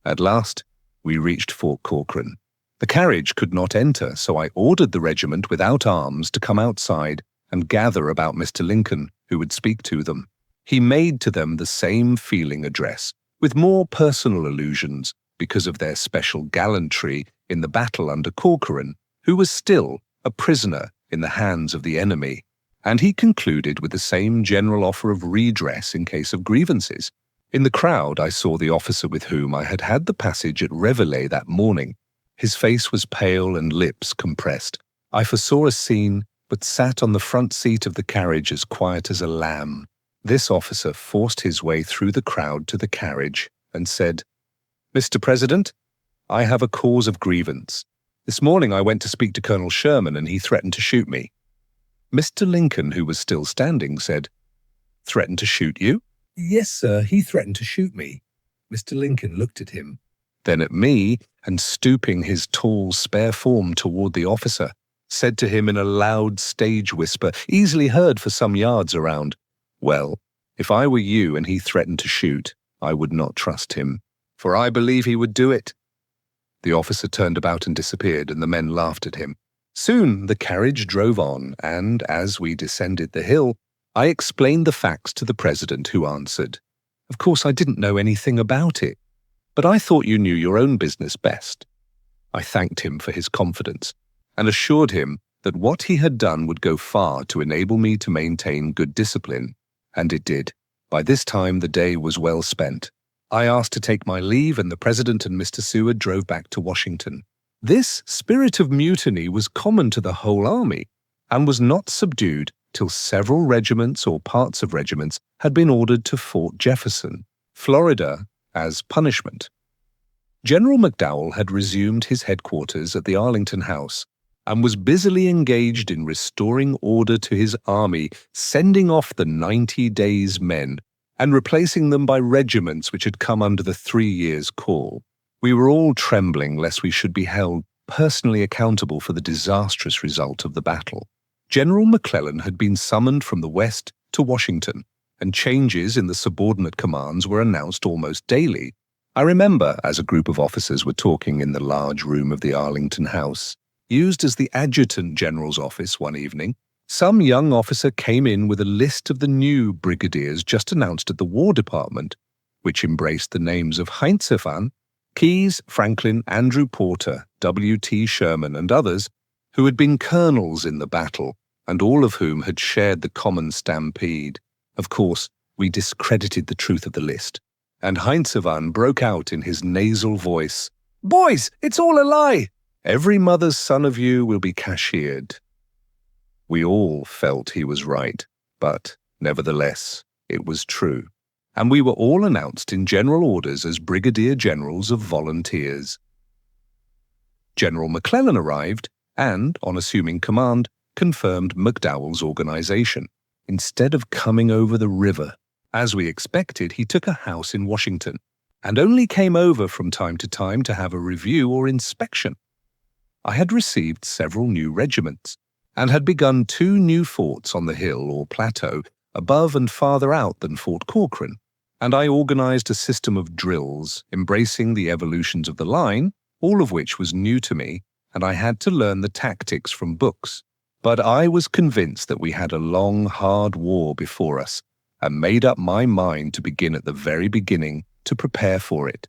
At last, we reached Fort Corcoran. The carriage could not enter, so I ordered the regiment without arms to come outside and gather about Mr. Lincoln, who would speak to them. He made to them the same feeling address, with more personal allusions because of their special gallantry in the battle under Corcoran, who was still a prisoner in the hands of the enemy, and he concluded with the same general offer of redress in case of grievances. In the crowd, I saw the officer with whom I had had the passage at Reveille that morning. His face was pale and lips compressed. I foresaw a scene, but sat on the front seat of the carriage as quiet as a lamb. This officer forced his way through the crowd to the carriage and said, "Mr. President, I have a cause of grievance. This morning I went to speak to Colonel Sherman and he threatened to shoot me." Mr. Lincoln, who was still standing, said, "Threatened to shoot you?" "Yes, sir, he threatened to shoot me." Mr. Lincoln looked at him, then at me, and stooping his tall, spare form toward the officer, said to him in a loud stage whisper, easily heard for some yards around, "Well, if I were you and he threatened to shoot, I would not trust him, for I believe he would do it." The officer turned about and disappeared, and the men laughed at him. Soon the carriage drove on, and as we descended the hill, I explained the facts to the president, who answered, "Of course I didn't know anything about it, but I thought you knew your own business best." I thanked him for his confidence and assured him that what he had done would go far to enable me to maintain good discipline, and it did. By this time the day was well spent. I asked to take my leave, and the president and Mr. Seward drove back to Washington. This spirit of mutiny was common to the whole army, and was not subdued till several regiments or parts of regiments had been ordered to Fort Jefferson, Florida, as punishment. General McDowell had resumed his headquarters at the Arlington House and was busily engaged in restoring order to his army, sending off the 90 days' men and replacing them by regiments which had come under the 3 years' call. We were all trembling lest we should be held personally accountable for the disastrous result of the battle. General McClellan had been summoned from the West to Washington, and changes in the subordinate commands were announced almost daily. I remember, as a group of officers were talking in the large room of the Arlington House, used as the adjutant general's office one evening, some young officer came in with a list of the new brigadiers just announced at the War Department, which embraced the names of Heinzefan, Keyes, Franklin, Andrew Porter, W.T. Sherman, and others who had been colonels in the battle, and all of whom had shared the common stampede. Of course, we discredited the truth of the list, and Heinzefan broke out in his nasal voice, "Boys, it's all a lie! Every mother's son of you will be cashiered." We all felt he was right, but nevertheless, it was true, and we were all announced in general orders as brigadier generals of volunteers. General McClellan arrived and, on assuming command, confirmed McDowell's organization. Instead of coming over the river, as we expected, he took a house in Washington and only came over from time to time to have a review or inspection. I had received several new regiments and had begun 2 new forts on the hill or plateau above and farther out than Fort Corcoran, and I organized a system of drills embracing the evolutions of the line, all of which was new to me, and I had to learn the tactics from books. But I was convinced that we had a long, hard war before us, and made up my mind to begin at the very beginning to prepare for it.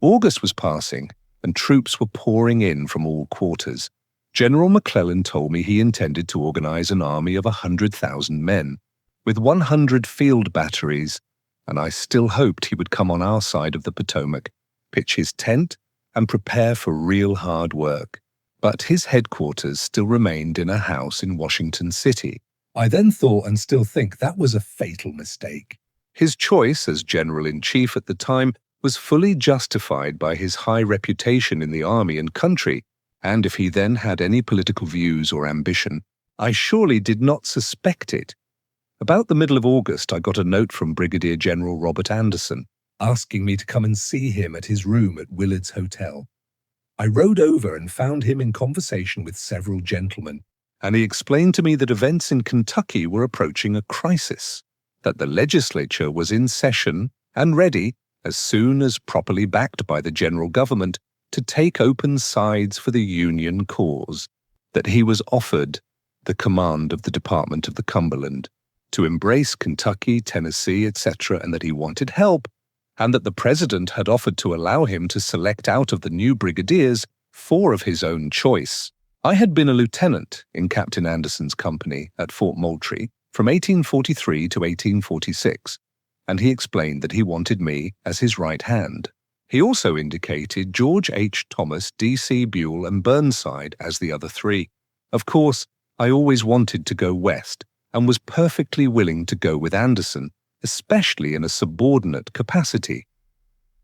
August was passing, and troops were pouring in from all quarters. General McClellan told me he intended to organize an army of 100,000 men, with 100 field batteries, and I still hoped he would come on our side of the Potomac, pitch his tent, and prepare for real hard work. But his headquarters still remained in a house in Washington City. I then thought and still think that was a fatal mistake. His choice as general-in-chief at the time was fully justified by his high reputation in the army and country, and if he then had any political views or ambition, I surely did not suspect it. About the middle of August, I got a note from Brigadier General Robert Anderson, asking me to come and see him at his room at Willard's Hotel. I rode over and found him in conversation with several gentlemen, and he explained to me that events in Kentucky were approaching a crisis, that the legislature was in session and ready, as soon as properly backed by the general government, to take open sides for the Union cause, that he was offered the command of the Department of the Cumberland, to embrace Kentucky, Tennessee, etc., and that he wanted help, and that the president had offered to allow him to select out of the new brigadiers 4 of his own choice. I had been a lieutenant in Captain Anderson's company at Fort Moultrie from 1843 to 1846, and he explained that he wanted me as his right hand. He also indicated George H. Thomas, D.C. Buell, and Burnside as the other 3. Of course, I always wanted to go west and was perfectly willing to go with Anderson, especially in a subordinate capacity.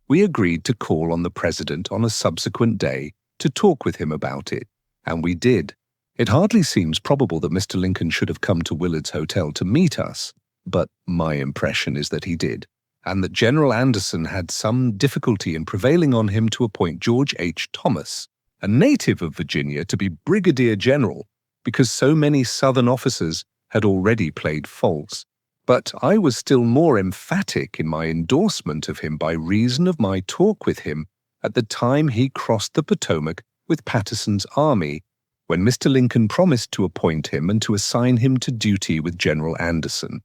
We agreed to call on the president on a subsequent day to talk with him about it, and we did. It hardly seems probable that Mr. Lincoln should have come to Willard's Hotel to meet us, but my impression is that he did, and that General Anderson had some difficulty in prevailing on him to appoint George H. Thomas, a native of Virginia, to be brigadier general, because so many Southern officers had already played false. But I was still more emphatic in my endorsement of him by reason of my talk with him at the time he crossed the Potomac with Patterson's army, when Mr. Lincoln promised to appoint him and to assign him to duty with General Anderson.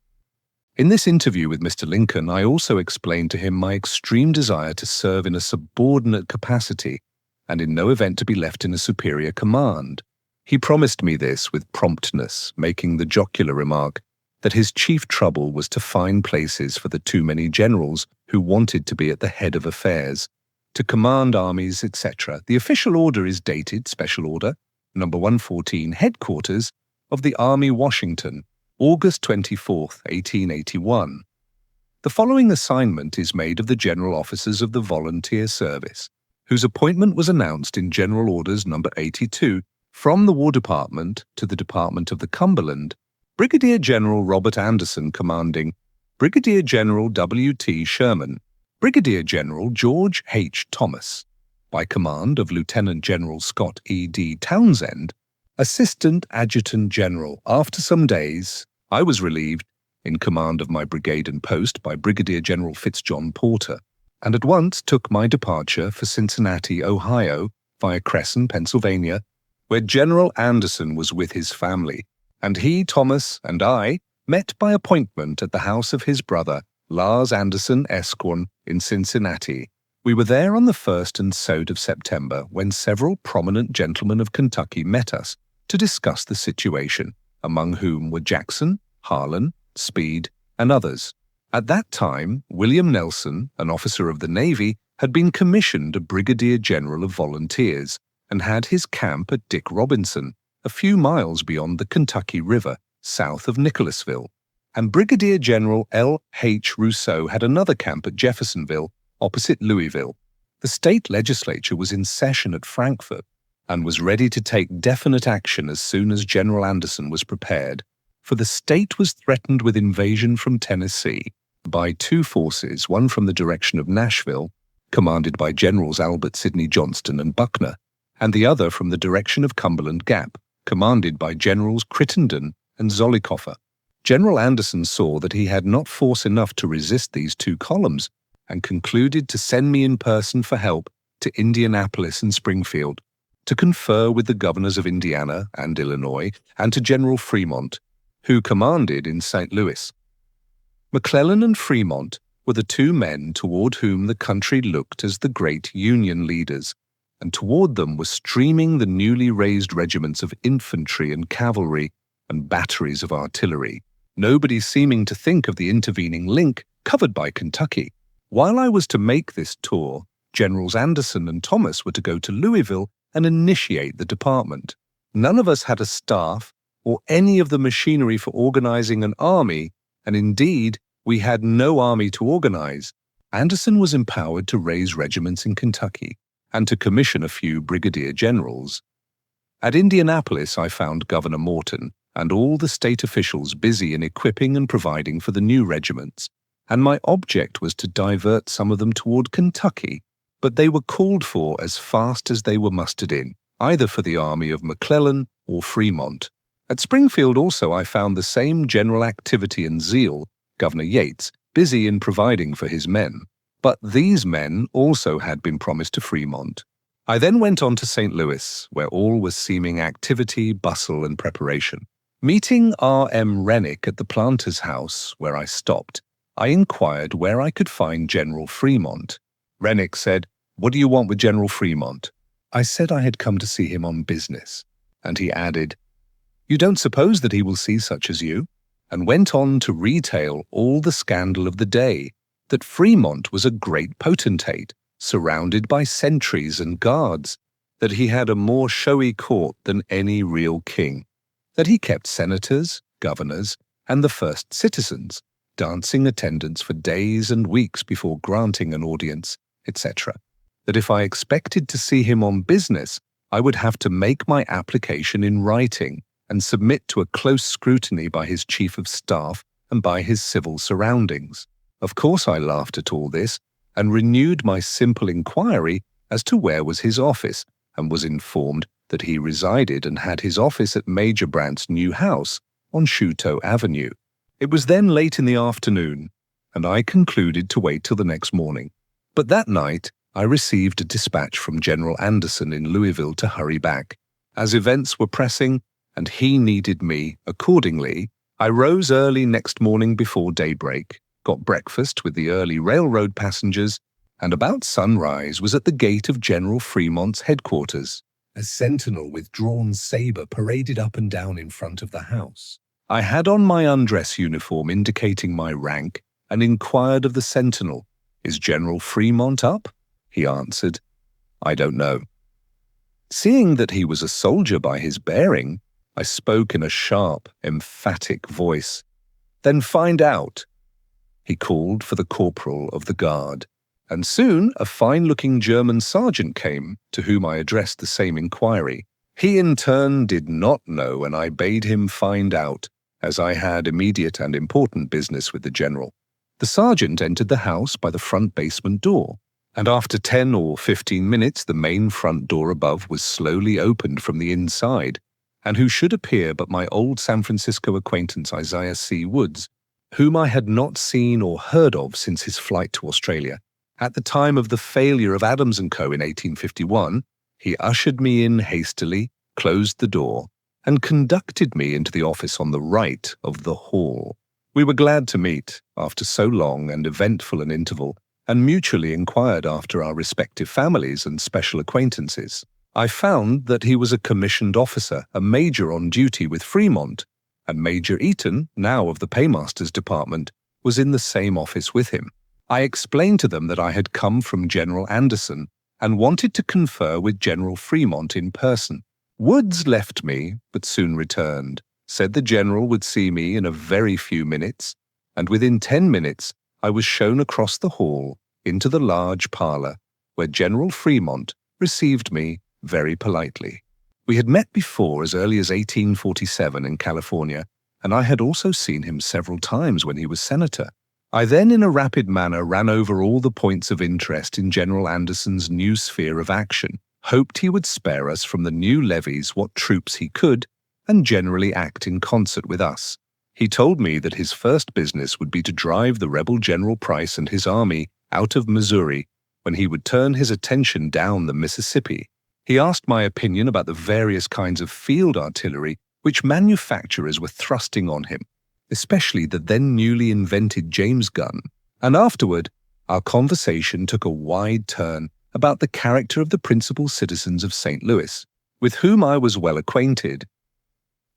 In this interview with Mr. Lincoln, I also explained to him my extreme desire to serve in a subordinate capacity and in no event to be left in a superior command. He promised me this with promptness, making the jocular remark that his chief trouble was to find places for the too many generals who wanted to be at the head of affairs, to command armies, etc. The official order is dated Special Order Number 114, Headquarters of the Army, Washington, August 24, 1881. The following assignment is made of the general officers of the volunteer service, whose appointment was announced in General Orders Number 82 from the War Department to the Department of the Cumberland. Brigadier General Robert Anderson commanding, Brigadier General W.T. Sherman, Brigadier General George H. Thomas, by command of Lieutenant General Scott E.D. Townsend, Assistant Adjutant General. After some days, I was relieved in command of my brigade and post by Brigadier General Fitzjohn Porter, and at once took my departure for Cincinnati, Ohio, via Cresson, Pennsylvania, where General Anderson was with his family, and he, Thomas, and I met by appointment at the house of his brother, Lars Anderson Esquarn, in Cincinnati. We were there on the 1st and 2nd of September, when several prominent gentlemen of Kentucky met us to discuss the situation, among whom were Jackson, Harlan, Speed, and others. At that time, William Nelson, an officer of the Navy, had been commissioned a Brigadier General of Volunteers and had his camp at Dick Robinson, a few miles beyond the Kentucky River, south of Nicholasville, and Brigadier General L. H. Rousseau had another camp at Jeffersonville, opposite Louisville. The state legislature was in session at Frankfort and was ready to take definite action as soon as General Anderson was prepared, for the state was threatened with invasion from Tennessee by 2 forces, one from the direction of Nashville, commanded by Generals Albert Sidney Johnston and Buckner, and the other from the direction of Cumberland Gap, commanded by Generals Crittenden and Zollicoffer. General Anderson saw that he had not force enough to resist these 2 columns, and concluded to send me in person for help to Indianapolis and Springfield, to confer with the governors of Indiana and Illinois, and to General Fremont, who commanded in St. Louis. McClellan and Fremont were the 2 men toward whom the country looked as the great Union leaders, and toward them were streaming the newly raised regiments of infantry and cavalry and batteries of artillery, nobody seeming to think of the intervening link covered by Kentucky. While I was to make this tour, Generals Anderson and Thomas were to go to Louisville and initiate the department. None of us had a staff or any of the machinery for organizing an army, and indeed, we had no army to organize. Anderson was empowered to raise regiments in Kentucky and to commission a few brigadier generals. At Indianapolis, I found Governor Morton and all the state officials busy in equipping and providing for the new regiments, and my object was to divert some of them toward Kentucky, but they were called for as fast as they were mustered in, either for the army of McClellan or Fremont. At Springfield also I found the same general activity and zeal, Governor Yates, busy in providing for his men. But these men also had been promised to Fremont. I then went on to St. Louis, where all was seeming activity, bustle, and preparation. Meeting R.M. Rennick at the planter's house, where I stopped, I inquired where I could find General Fremont. Rennick said, "What do you want with General Fremont?" I said I had come to see him on business, and he added, "You don't suppose that he will see such as you?" and went on to retail all the scandal of the day, that Fremont was a great potentate, surrounded by sentries and guards, that he had a more showy court than any real king, that he kept senators, governors, and the first citizens, dancing attendance for days and weeks before granting an audience, etc., that if I expected to see him on business, I would have to make my application in writing and submit to a close scrutiny by his chief of staff and by his civil surroundings. Of course I laughed at all this, and renewed my simple inquiry as to where was his office, and was informed that he resided and had his office at Major Brandt's new house on Chouteau Avenue. It was then late in the afternoon, and I concluded to wait till the next morning. But that night I received a dispatch from General Anderson in Louisville to hurry back. As events were pressing, and he needed me accordingly, I rose early next morning before daybreak, got breakfast with the early railroad passengers, and about sunrise was at the gate of General Fremont's headquarters. A sentinel with drawn saber paraded up and down in front of the house. I had on my undress uniform indicating my rank, and inquired of the sentinel, "Is General Fremont up?" He answered, "I don't know." Seeing that he was a soldier by his bearing, I spoke in a sharp, emphatic voice. "Then find out." He called for the corporal of the guard, and soon a fine-looking German sergeant came, to whom I addressed the same inquiry. He in turn did not know, and I bade him find out, as I had immediate and important business with the general. The sergeant entered the house by the front basement door, and after 10 or 15 minutes the main front door above was slowly opened from the inside, and who should appear but my old San Francisco acquaintance Isaiah C. Woods, whom I had not seen or heard of since his flight to Australia. At the time of the failure of Adams & Co. in 1851, he ushered me in hastily, closed the door, and conducted me into the office on the right of the hall. We were glad to meet, after so long and eventful an interval, and mutually inquired after our respective families and special acquaintances. I found that he was a commissioned officer, a major on duty with Fremont, and Major Eaton, now of the Paymaster's Department, was in the same office with him. I explained to them that I had come from General Anderson and wanted to confer with General Fremont in person. Woods left me, but soon returned, said the general would see me in a very few minutes, and within 10 minutes I was shown across the hall into the large parlor, where General Fremont received me very politely. We had met before as early as 1847 in California, and I had also seen him several times when he was senator. I then in a rapid manner ran over all the points of interest in General Anderson's new sphere of action, hoped he would spare us from the new levies what troops he could, and generally act in concert with us. He told me that his first business would be to drive the rebel General Price and his army out of Missouri, when he would turn his attention down the Mississippi. He asked my opinion about the various kinds of field artillery which manufacturers were thrusting on him, especially the then newly invented James gun, and afterward our conversation took a wide turn about the character of the principal citizens of St. Louis, with whom I was well acquainted,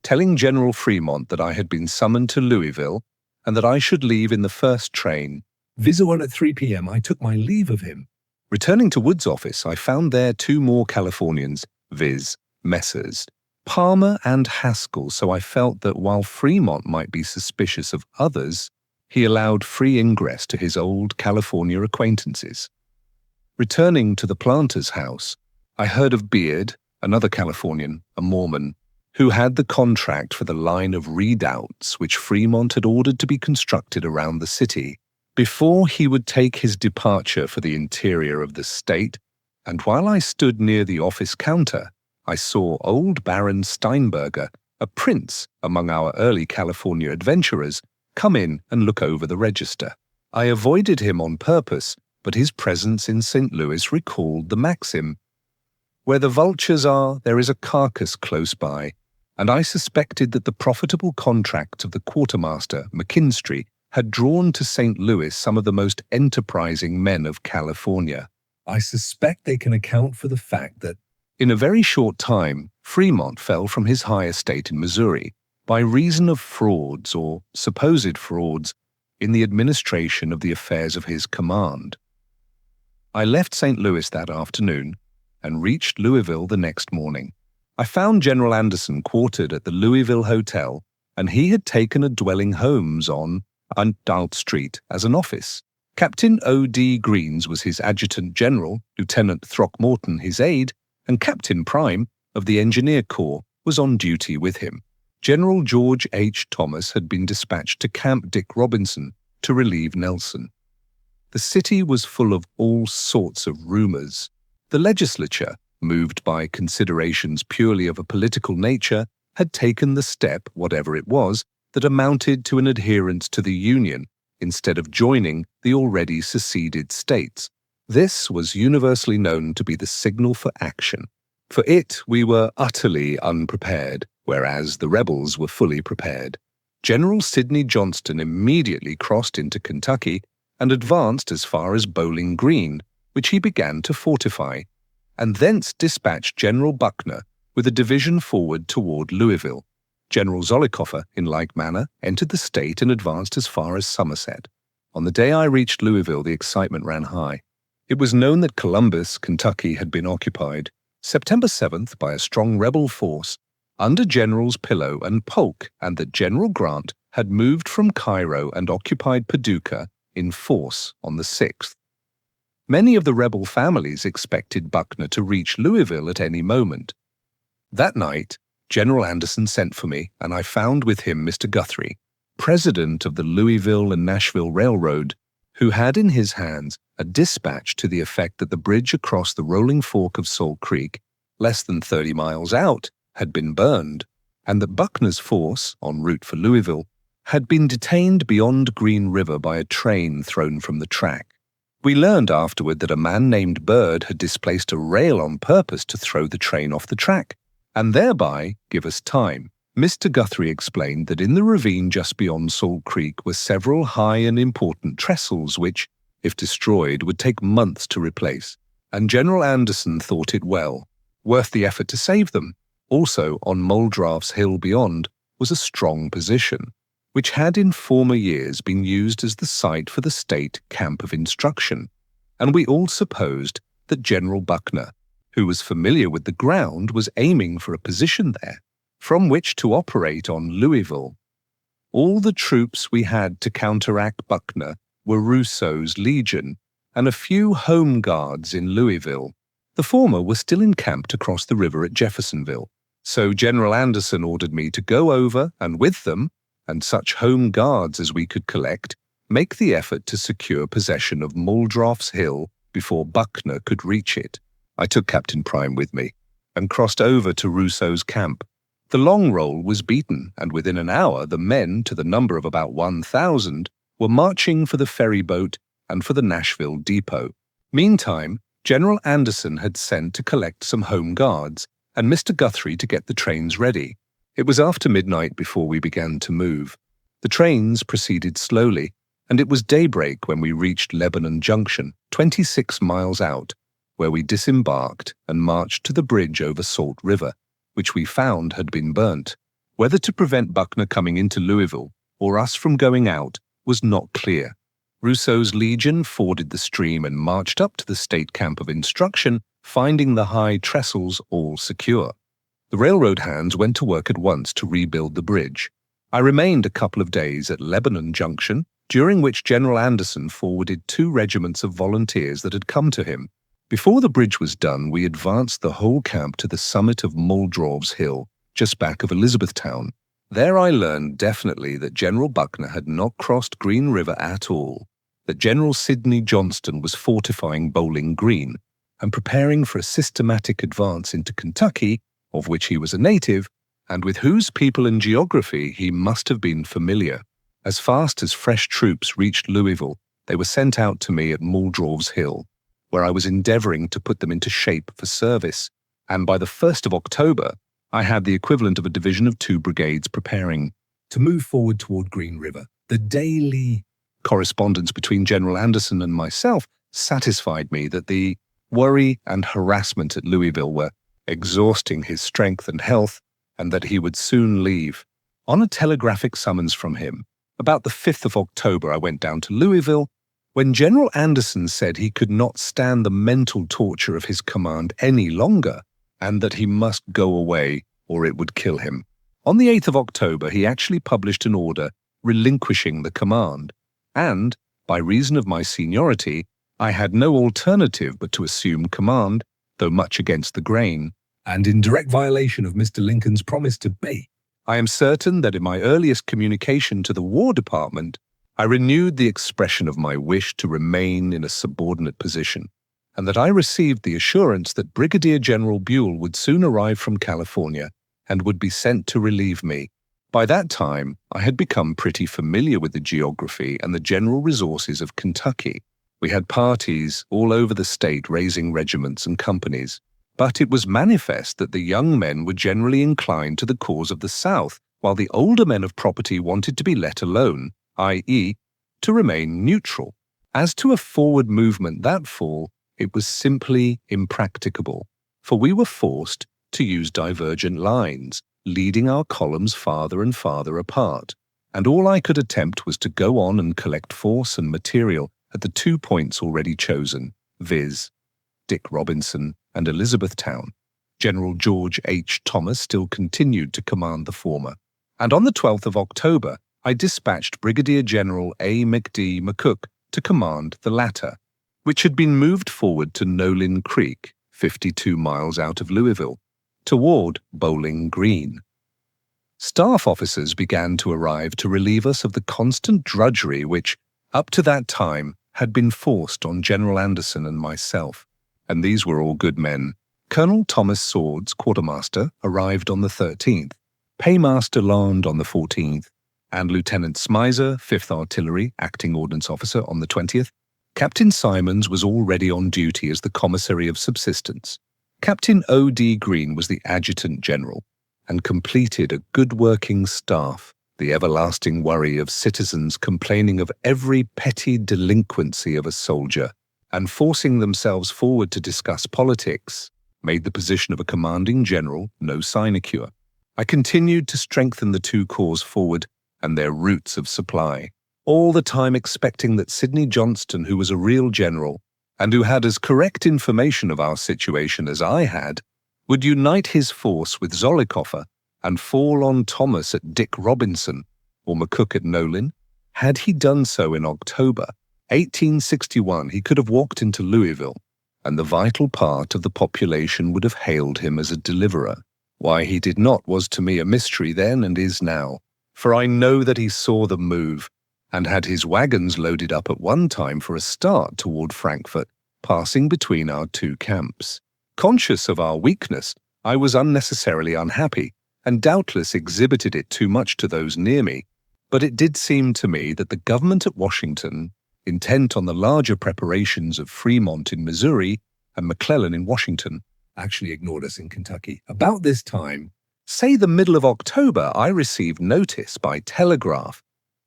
telling General Fremont that I had been summoned to Louisville and that I should leave in the first train. Visit at 3 p.m. I took my leave of him. Returning to Wood's office, I found there 2 more Californians, viz. Messrs. Palmer and Haskell, so I felt that while Fremont might be suspicious of others, he allowed free ingress to his old California acquaintances. Returning to the planter's house, I heard of Beard, another Californian, a Mormon, who had the contract for the line of redoubts which Fremont had ordered to be constructed around the city, before he would take his departure for the interior of the state, and while I stood near the office counter, I saw old Baron Steinberger, a prince among our early California adventurers, come in and look over the register. I avoided him on purpose, but his presence in St. Louis recalled the maxim, "Where the vultures are, there is a carcass close by," and I suspected that the profitable contracts of the quartermaster, McKinstry, had drawn to St. Louis some of the most enterprising men of California. I suspect they can account for the fact that, in a very short time, Fremont fell from his high estate in Missouri by reason of frauds or supposed frauds in the administration of the affairs of his command. I left St. Louis that afternoon and reached Louisville the next morning. I found General Anderson quartered at the Louisville Hotel, and he had taken a dwelling homes on Unfiltered Street as an office. Captain O.D. Greens was his adjutant general, Lieutenant Throckmorton his aide, and Captain Prime of the Engineer Corps was on duty with him. General George H. Thomas had been dispatched to Camp Dick Robinson to relieve Nelson. The city was full of all sorts of rumors. The legislature, moved by considerations purely of a political nature, had taken the step, whatever it was, that amounted to an adherence to the Union instead of joining the already seceded states. This was universally known to be the signal for action. For it, we were utterly unprepared, whereas the rebels were fully prepared. General Sidney Johnston immediately crossed into Kentucky and advanced as far as Bowling Green, which he began to fortify, and thence dispatched General Buckner with a division forward toward Louisville. General Zollicoffer, in like manner, entered the state and advanced as far as Somerset. On the day I reached Louisville, the excitement ran high. It was known that Columbus, Kentucky, had been occupied, September 7th, by a strong rebel force under Generals Pillow and Polk, and that General Grant had moved from Cairo and occupied Paducah in force on the 6th. Many of the rebel families expected Buckner to reach Louisville at any moment. That night, General Anderson sent for me, and I found with him Mr. Guthrie, president of the Louisville and Nashville Railroad, who had in his hands a dispatch to the effect that the bridge across the rolling fork of Salt Creek, less than 30 miles out, had been burned, and that Buckner's force, en route for Louisville, had been detained beyond Green River by a train thrown from the track. We learned afterward that a man named Byrd had displaced a rail on purpose to throw the train off the track, and thereby give us time. Mr. Guthrie explained that in the ravine just beyond Salt Creek were several high and important trestles which, if destroyed, would take months to replace, and General Anderson thought it worth the effort to save them. Also, on Muldraught's Hill beyond was a strong position, which had in former years been used as the site for the state camp of instruction, and we all supposed that General Buckner, who was familiar with the ground, was aiming for a position there, from which to operate on Louisville. All the troops we had to counteract Buckner were Rousseau's Legion and a few home guards in Louisville. The former were still encamped across the river at Jeffersonville, so General Anderson ordered me to go over and with them, and such home guards as we could collect, make the effort to secure possession of Muldraught's Hill before Buckner could reach it. I took Captain Prime with me and crossed over to Rousseau's camp. The long roll was beaten, and within an hour the men, to the number of about 1,000, were marching for the ferry boat and for the Nashville depot. Meantime, General Anderson had sent to collect some home guards and Mr. Guthrie to get the trains ready. It was after midnight before we began to move. The trains proceeded slowly, and it was daybreak when we reached Lebanon Junction, 26 miles out, where we disembarked and marched to the bridge over Salt River, which we found had been burnt. Whether to prevent Buckner coming into Louisville or us from going out was not clear. Rousseau's Legion forded the stream and marched up to the state camp of instruction, finding the high trestles all secure. The railroad hands went to work at once to rebuild the bridge. I remained a couple of days at Lebanon Junction, during which General Anderson forwarded 2 regiments of volunteers that had come to him. Before the bridge was done, we advanced the whole camp to the summit of Muldraught's Hill, just back of Elizabethtown. There I learned definitely that General Buckner had not crossed Green River at all, that General Sidney Johnston was fortifying Bowling Green and preparing for a systematic advance into Kentucky, of which he was a native, and with whose people and geography he must have been familiar. As fast as fresh troops reached Louisville, they were sent out to me at Muldraught's Hill, where I was endeavoring to put them into shape for service, and by the 1st of October, I had the equivalent of a division of 2 brigades preparing to move forward toward Green River. The daily correspondence between General Anderson and myself satisfied me that the worry and harassment at Louisville were exhausting his strength and health, and that he would soon leave. On a telegraphic summons from him, about the 5th of October, I went down to Louisville, when General Anderson said he could not stand the mental torture of his command any longer, and that he must go away or it would kill him. On the 8th of October, he actually published an order relinquishing the command, and, by reason of my seniority, I had no alternative but to assume command, though much against the grain, and in direct violation of Mr. Lincoln's promise to be. I am certain that in my earliest communication to the War Department, I renewed the expression of my wish to remain in a subordinate position, and that I received the assurance that Brigadier General Buell would soon arrive from California and would be sent to relieve me. By that time, I had become pretty familiar with the geography and the general resources of Kentucky. We had parties all over the state raising regiments and companies, but it was manifest that the young men were generally inclined to the cause of the South, while the older men of property wanted to be let alone, i.e., to remain neutral. As to a forward movement that fall, it was simply impracticable, for we were forced to use divergent lines, leading our columns farther and farther apart, and all I could attempt was to go on and collect force and material at the 2 points already chosen, viz., Dick Robinson and Elizabethtown. General George H. Thomas still continued to command the former, and on the 12th of October, I dispatched Brigadier General A. McD. McCook to command the latter, which had been moved forward to Nolin Creek, 52 miles out of Louisville, toward Bowling Green. Staff officers began to arrive to relieve us of the constant drudgery which, up to that time, had been forced on General Anderson and myself, and these were all good men. Colonel Thomas Swords, quartermaster, arrived on the 13th, Paymaster Land on the 14th, and Lieutenant Smizer, 5th Artillery, acting ordnance officer, on the 20th. Captain Simons was already on duty as the commissary of subsistence. Captain O.D. Green was the adjutant general, and completed a good working staff. The everlasting worry of citizens complaining of every petty delinquency of a soldier and forcing themselves forward to discuss politics made the position of a commanding general no sinecure. I continued to strengthen the 2 corps forward and their routes of supply, all the time expecting that Sidney Johnston, who was a real general, and who had as correct information of our situation as I had, would unite his force with Zollicoffer and fall on Thomas at Dick Robinson or McCook at Nolin. Had he done so in October 1861, he could have walked into Louisville, and the vital part of the population would have hailed him as a deliverer. Why he did not was to me a mystery then and is now, for I know that he saw the move and had his wagons loaded up at one time for a start toward Frankfort, passing between our 2 camps. Conscious of our weakness, I was unnecessarily unhappy, and doubtless exhibited it too much to those near me, but it did seem to me that the government at Washington, intent on the larger preparations of Fremont in Missouri and McClellan in Washington, actually ignored us in Kentucky. About this time, say the middle of October, I received notice by telegraph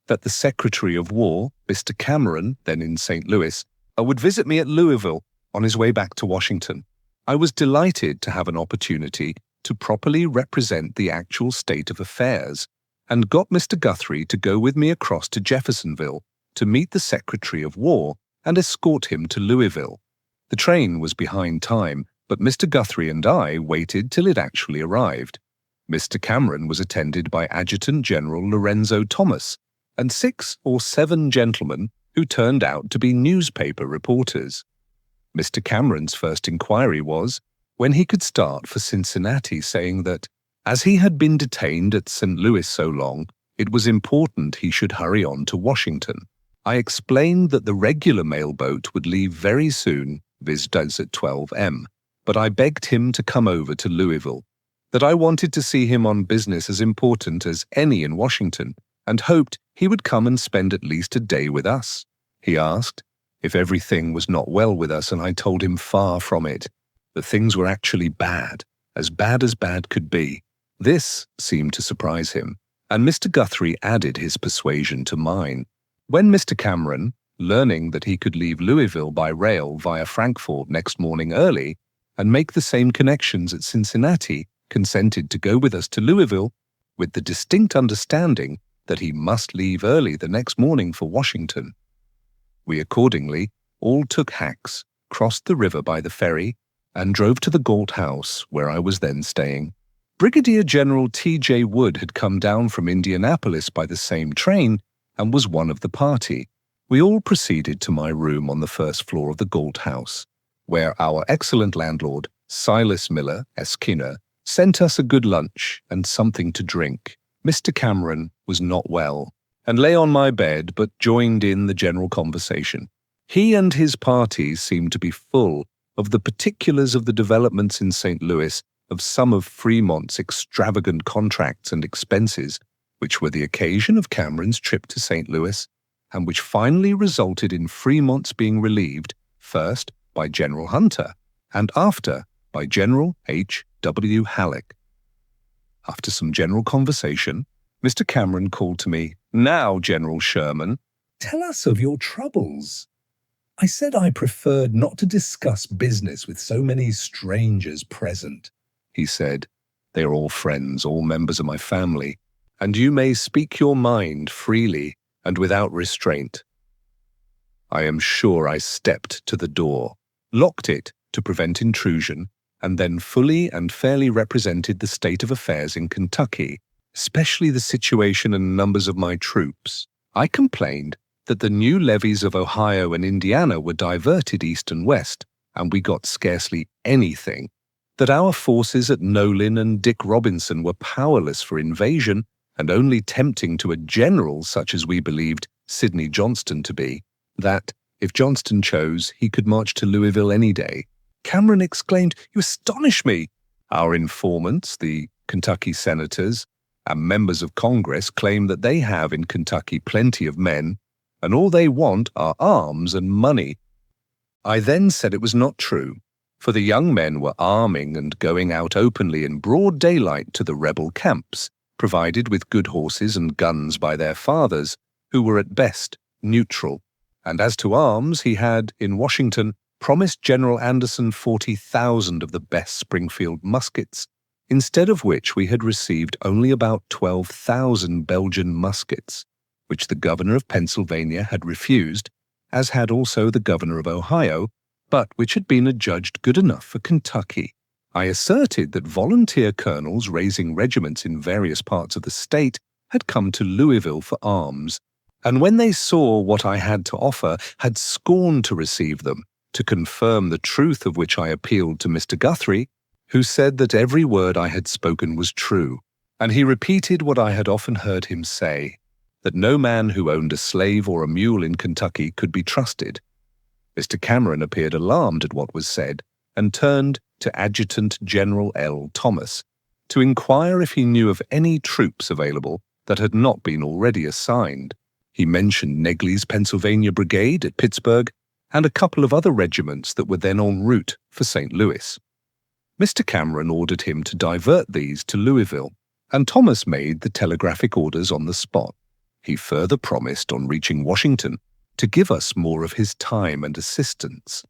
that the Secretary of War, Mr. Cameron, then in St. Louis, would visit me at Louisville on his way back to Washington. I was delighted to have an opportunity to properly represent the actual state of affairs, and got Mr. Guthrie to go with me across to Jeffersonville to meet the Secretary of War and escort him to Louisville. The train was behind time, but Mr. Guthrie and I waited till it actually arrived. Mr. Cameron was attended by Adjutant General Lorenzo Thomas and 6 or 7 gentlemen who turned out to be newspaper reporters. Mr. Cameron's first inquiry was when he could start for Cincinnati, saying that, as he had been detained at St. Louis so long, it was important he should hurry on to Washington. I explained that the regular mail boat would leave very soon, viz. At 12 m, but I begged him to come over to Louisville, that I wanted to see him on business as important as any in Washington, and hoped he would come and spend at least a day with us. He asked if everything was not well with us, and I told him far from it, that things were actually bad as bad could be, This seemed to surprise him, and Mr. Guthrie added his persuasion to mine. When Mr. Cameron, learning that he could leave Louisville by rail via Frankfort next morning early and make the same connections at Cincinnati, consented to go with us to Louisville with the distinct understanding that he must leave early the next morning for Washington. We accordingly all took hacks, crossed the river by the ferry, and drove to the Galt House where I was then staying. Brigadier General T.J. Wood had come down from Indianapolis by the same train and was one of the party. We all proceeded to my room on the first floor of the Galt House, where our excellent landlord, Silas Miller, Esquina, sent us a good lunch and something to drink. Mr. Cameron was not well and lay on my bed but joined in the general conversation. He and his party seemed to be full of the particulars of the developments in St. Louis, of some of Fremont's extravagant contracts and expenses, which were the occasion of Cameron's trip to St. Louis, and which finally resulted in Fremont's being relieved, first by General Hunter, and after by General H. W. Halleck. After some general conversation, Mr. Cameron called to me, "Now, General Sherman, tell us of your troubles." I said I preferred not to discuss business with so many strangers present. He said, "They are all friends, all members of my family, and you may speak your mind freely and without restraint." I am sure I stepped to the door, locked it to prevent intrusion, and then fully and fairly represented the state of affairs in Kentucky, especially the situation and numbers of my troops. I complained that the new levies of Ohio and Indiana were diverted east and west, and we got scarcely anything, that our forces at Nolin and Dick Robinson were powerless for invasion and only tempting to a general such as we believed Sidney Johnston to be, that, if Johnston chose, he could march to Louisville any day. Cameron exclaimed, "You astonish me!" Our informants, the Kentucky senators, and members of Congress claim that they have in Kentucky plenty of men, and all they want are arms and money. I then said it was not true, for the young men were arming and going out openly in broad daylight to the rebel camps, provided with good horses and guns by their fathers, who were at best neutral. And as to arms, he had, in Washington, promised General Anderson 40,000 of the best Springfield muskets, instead of which we had received only about 12,000 Belgian muskets, which the governor of Pennsylvania had refused, as had also the governor of Ohio, but which had been adjudged good enough for Kentucky. I asserted that volunteer colonels raising regiments in various parts of the state had come to Louisville for arms, and when they saw what I had to offer, had scorned to receive them, to confirm the truth of which I appealed to Mr. Guthrie, who said that every word I had spoken was true, and he repeated what I had often heard him say, that no man who owned a slave or a mule in Kentucky could be trusted. Mr. Cameron appeared alarmed at what was said, and turned to Adjutant General L. Thomas to inquire if he knew of any troops available that had not been already assigned. He mentioned Negley's Pennsylvania Brigade at Pittsburgh and a couple of other regiments that were then en route for St. Louis. Mr. Cameron ordered him to divert these to Louisville, and Thomas made the telegraphic orders on the spot. He further promised, on reaching Washington, to give us more of his time and assistance.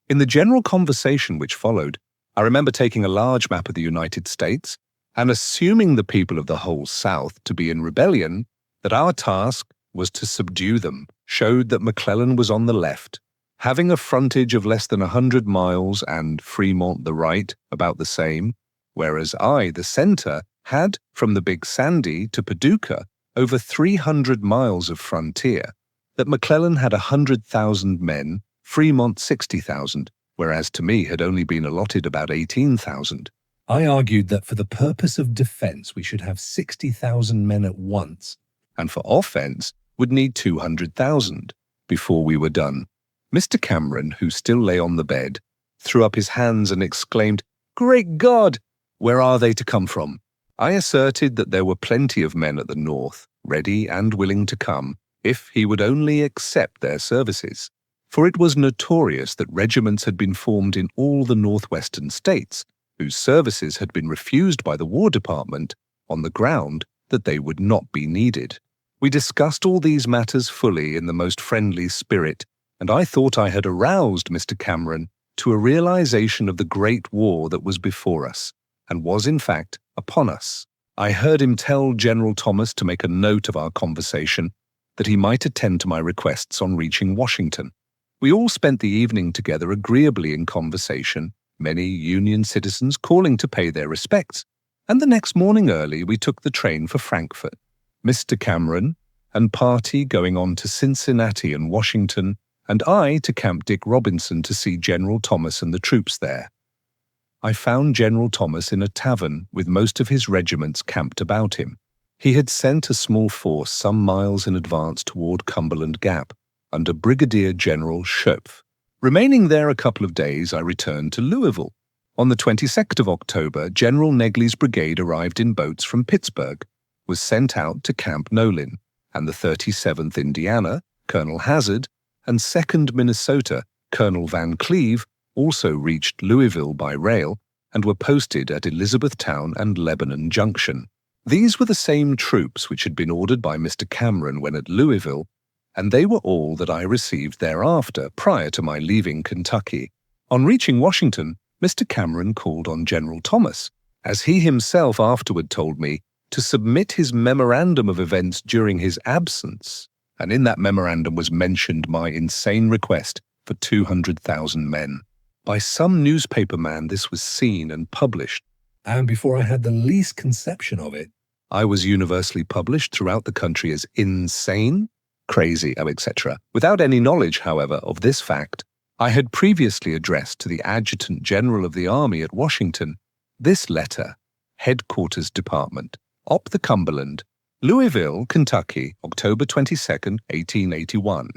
In the general conversation which followed, I remember taking a large map of the United States and assuming the people of the whole South to be in rebellion, that our task was to subdue them, showed that McClellan was on the left, having a frontage of less than 100 miles and Fremont the right about the same, whereas I, the center, had, from the Big Sandy to Paducah, over 300 miles of frontier, that McClellan had 100,000 men, Fremont 60,000, whereas to me had only been allotted about 18,000. I argued that for the purpose of defense we should have 60,000 men at once, and for offense would need 200,000 before we were done. Mr. Cameron, who still lay on the bed, threw up his hands and exclaimed, "Great God! Where are they to come from?" I asserted that there were plenty of men at the north, ready and willing to come, if he would only accept their services. For it was notorious that regiments had been formed in all the northwestern states, whose services had been refused by the War Department on the ground that they would not be needed. We discussed all these matters fully in the most friendly spirit, and I thought I had aroused Mr. Cameron to a realization of the great war that was before us, and was in fact upon us. I heard him tell General Thomas to make a note of our conversation, that he might attend to my requests on reaching Washington. We all spent the evening together agreeably in conversation, many Union citizens calling to pay their respects, and the next morning early we took the train for Frankfort. Mr. Cameron and party going on to Cincinnati and Washington, and I to Camp Dick Robinson to see General Thomas and the troops there. I found General Thomas in a tavern with most of his regiments camped about him. He had sent a small force some miles in advance toward Cumberland Gap, under Brigadier General Schopf. Remaining there a couple of days, I returned to Louisville. On the 22nd of October, General Negley's brigade arrived in boats from Pittsburgh, was sent out to Camp Nolin, and the 37th Indiana, Colonel Hazard, and 2nd Minnesota, Colonel Van Cleve, also reached Louisville by rail and were posted at Elizabethtown and Lebanon Junction. These were the same troops which had been ordered by Mr. Cameron when at Louisville, and they were all that I received thereafter prior to my leaving Kentucky. On reaching Washington, Mr. Cameron called on General Thomas, as he himself afterward told me, to submit his memorandum of events during his absence, and in that memorandum was mentioned my insane request for 200,000 men. By some newspaper man this was seen and published, and before I had the least conception of it, I was universally published throughout the country as insane, crazy, etc. Without any knowledge, however, of this fact, I had previously addressed to the Adjutant General of the Army at Washington this letter, Headquarters Department, Op the Cumberland, Louisville, Kentucky, October 22nd, 1881.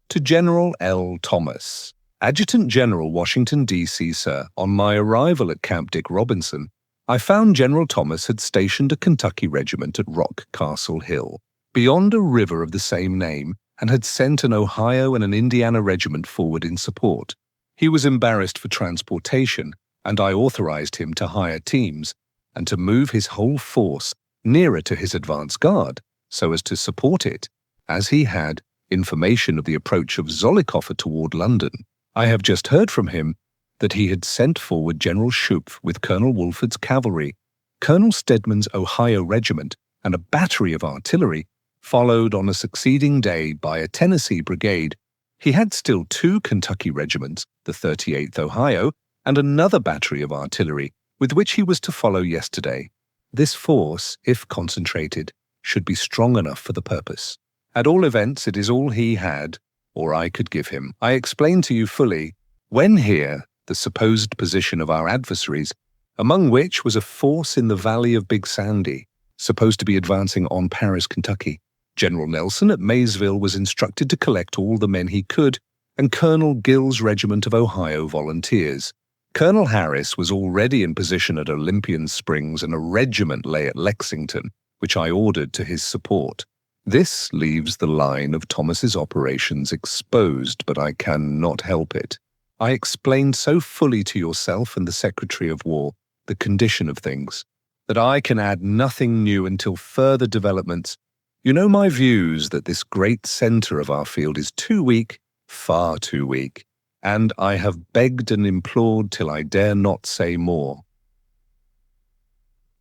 To General L. Thomas, Adjutant General, Washington, D.C., sir, on my arrival at Camp Dick Robinson, I found General Thomas had stationed a Kentucky regiment at Rock Castle Hill, beyond a river of the same name, and had sent an Ohio and an Indiana regiment forward in support. He was embarrassed for transportation, and I authorized him to hire teams and to move his whole force nearer to his advance guard, so as to support it, as he had information of the approach of Zollicoffer toward London. I have just heard from him that he had sent forward General Schopf with Colonel Wolford's cavalry, Colonel Stedman's Ohio regiment, and a battery of artillery, followed on a succeeding day by a Tennessee brigade. He had still 2 Kentucky regiments, the 38th Ohio, and another battery of artillery, with which he was to follow yesterday. This force, if concentrated, should be strong enough for the purpose. At all events, it is all he had, or I could give him. I explained to you fully, when here, the supposed position of our adversaries, among which was a force in the valley of Big Sandy, supposed to be advancing on Paris, Kentucky. General Nelson at Maysville was instructed to collect all the men he could, and Colonel Gill's regiment of Ohio volunteers. Colonel Harris was already in position at Olympian Springs, and a regiment lay at Lexington, which I ordered to his support. This leaves the line of Thomas's operations exposed, but I cannot help it. I explained so fully to yourself and the Secretary of War the condition of things, that I can add nothing new until further developments. You know my views that this great center of our field is too weak, far too weak, and I have begged and implored till I dare not say more.